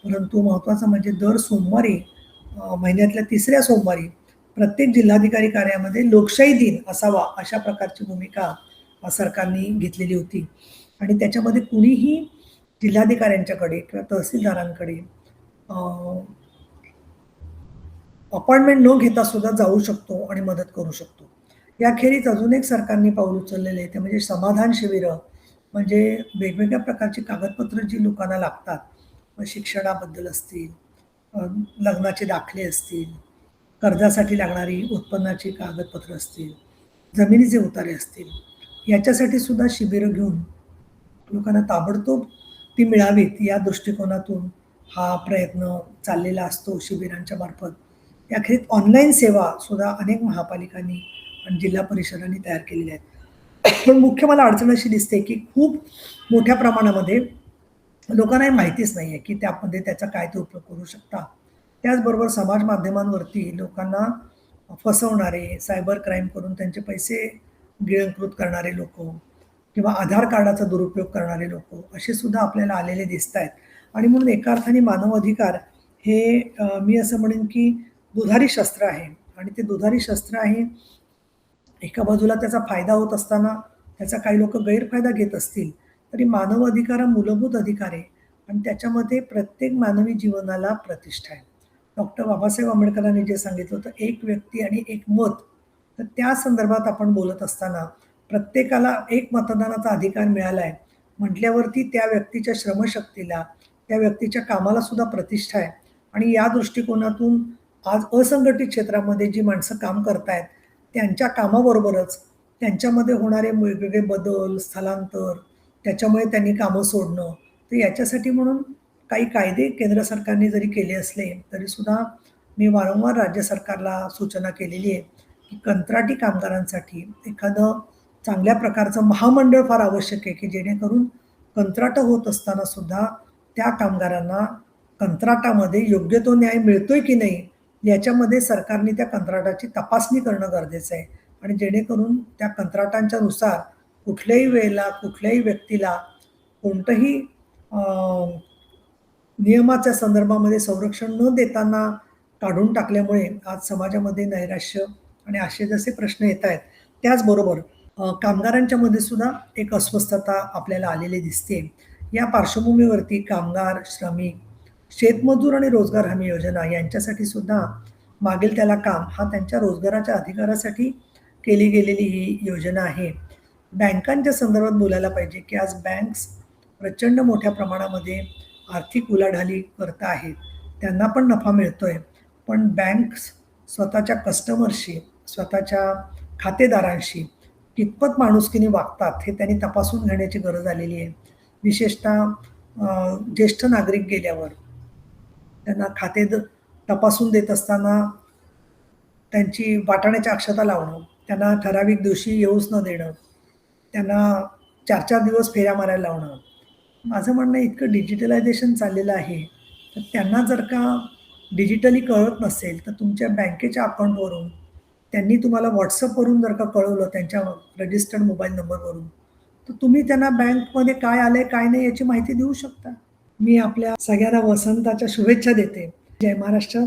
परंतु महत्त्वाचं म्हणजे दर सोमवारी महिन्यातल्या 3ऱ्या सोमवारी प्रत्येक जिल्हाधिकारी कार्यालयामध्ये लोकशाही दिन असावा, अशा प्रकारची भूमिका सरकारने घेतलेली होती. आणि त्याच्यामध्ये कुणीही जिल्हाधिकाऱ्यांच्याकडे किंवा तहसीलदारांकडे अपॉइंटमेंट न घेता सुद्धा जाऊ शकतो आणि मदत करू शकतो. याखेरीज अजून एक सरकारने पाऊल उचललेलं आहे, ते म्हणजे समाधान शिबिरं. म्हणजे वेगवेगळ्या प्रकारची कागदपत्रं जी लोकांना लागतात, मग शिक्षणाबद्दल असतील, अ, लग्नाचे दाखले असतील, कर्जासाठी लागणारी उत्पन्नाची कागदपत्रं असतील, जमिनीचे उतारे असतील, याच्यासाठी सुद्धा शिबिरं घेऊन लोकांना ताबडतोब ती मिळावीत या दृष्टिकोनातून हा प्रयत्न चाललेला असतो शिबिरांच्या मार्फत. याखेरीज ऑनलाईन सेवा सुद्धा अनेक महापालिकांनी आणि जिल्हा परिषदांनी तयार केलेल्या आहेत. पण मुख्य मला अडचण अशी दिसते, की खूप मोठ्या प्रमाणामध्ये लोकांना हे माहितीच नाहीये, की त्यामध्ये त्याचा काय ते उपयोग करू शकता. त्याचबरोबर समाज माध्यमांवरती लोकांना फसवणारे, सायबर क्राईम करून त्यांचे पैसे गिळंकृत करणारे लोकं किंवा आधार कार्डाचा दुरुपयोग करणारे लोकं असे सुद्धा आपल्याला आलेले दिसतायत. आणि म्हणून एका अर्थाने मानव अधिकार हे मी असं म्हणेन, की दुधारी शस्त्र आहे आणि ते दुधारी शस्त्र आहे. एका बाजूला त्याचा फायदा होत असताना त्याचा काही लोकं गैरफायदा घेत असतील, तरी मानव अधिकार हा मूलभूत अधिकार आहे आणि त्याच्यामध्ये प्रत्येक मानवी जीवनाला प्रतिष्ठा आहे. डॉक्टर बाबासाहेब आंबेडकरांनी जे सांगितलं होतं, एक व्यक्ती आणि एक मत. तर त्या संदर्भात आपण बोलत असताना प्रत्येकाला एक मतदानाचा अधिकार मिळाला आहे म्हटल्यावरती त्या व्यक्तीच्या श्रमशक्तीला, त्या व्यक्तीच्या कामाला सुद्धा प्रतिष्ठा आहे. आणि या दृष्टिकोनातून आज असंघटित क्षेत्रामध्ये जी माणसं काम करतायत, त्यांच्या कामाबरोबरच त्यांच्यामध्ये होणारे वेगवेगळे बदल, स्थलांतर, त्याच्यामुळे त्यांनी कामं सोडणं. तर याच्यासाठी म्हणून काही कायदे केंद्र सरकारने जरी केले असले, तरीसुद्धा मी वारंवार राज्य सरकारला सूचना केलेली आहे, की कंत्राटी कामगारांसाठी एखादं चांगल्या प्रकारचं महामंडळ फार आवश्यक आहे, की जेणेकरून कंत्राटं होत असताना सुद्धा त्या कामगारांना कंत्राटामध्ये योग्य तो न्याय मिळतोय की नाही, याच्यामध्ये सरकारने त्या कंत्राटाची तपासणी करणं गरजेचं आहे. आणि जेणेकरून त्या कंत्राटांच्या नुसार कुठल्याही वेळेला, कुठल्याही व्यक्तीला कोणतंही अ, नियमाच्या संदर्भामध्ये संरक्षण न देताना काढून टाकल्यामुळे आज समाजामध्ये नैराश्य आणि असे जसे प्रश्न येत आहेत. त्याचबरोबर कामगारांच्या मध्ये सुद्धा एक अस्वस्थता आपल्याला आलेली दिसते. या पार्श्वभूमीवरती कामगार, श्रमिक, शेतमजूर आणि रोजगार हमी योजना यांच्यासाठी सुद्धा मागेल त्याला काम हा त्यांच्या रोजगाराच्या अधिकारासाठी केली गेलेली ही योजना आहे. बँकांच्या संदर्भात बोलायला पाहिजे, की आज बँक्स प्रचंड मोठ्या प्रमाणामध्ये आर्थिक उलाढाली करत आहेत. त्यांना पण नफा मिळतोय. पण बँक्स स्वतःच्या कस्टमरशी, स्वतःच्या खातेदारांशी कितपत माणुसकीने वागतात हे त्यांनी तपासून घेण्याची गरज आलेली आहे. विशेषतः ज्येष्ठ नागरिक गेल्यावर त्यांना तपासून देत असताना त्यांची वाटाण्याची अक्षता लावणं, त्यांना ठराविक दिवशी येऊच न देणं, त्यांना 4-4 दिवस फेऱ्या मारायला लावणं. माझं म्हणणं आहे इतकं डिजिटलायझेशन चाललेलं आहे, तर त्यांना जर का डिजिटली कळत नसेल, तर तुमच्या बँकेच्या अकाउंटवरून त्यांनी तुम्हाला WhatsAppवरून जर का कळवलं त्यांच्या रजिस्टर्ड मोबाईल नंबरवरून, तर तुम्ही त्यांना बँकमध्ये काय आलंय, काय नाही याची माहिती देऊ शकता. मी आपल्या सगळ्यांना वसंताच्या शुभेच्छा देते. जय महाराष्ट्र.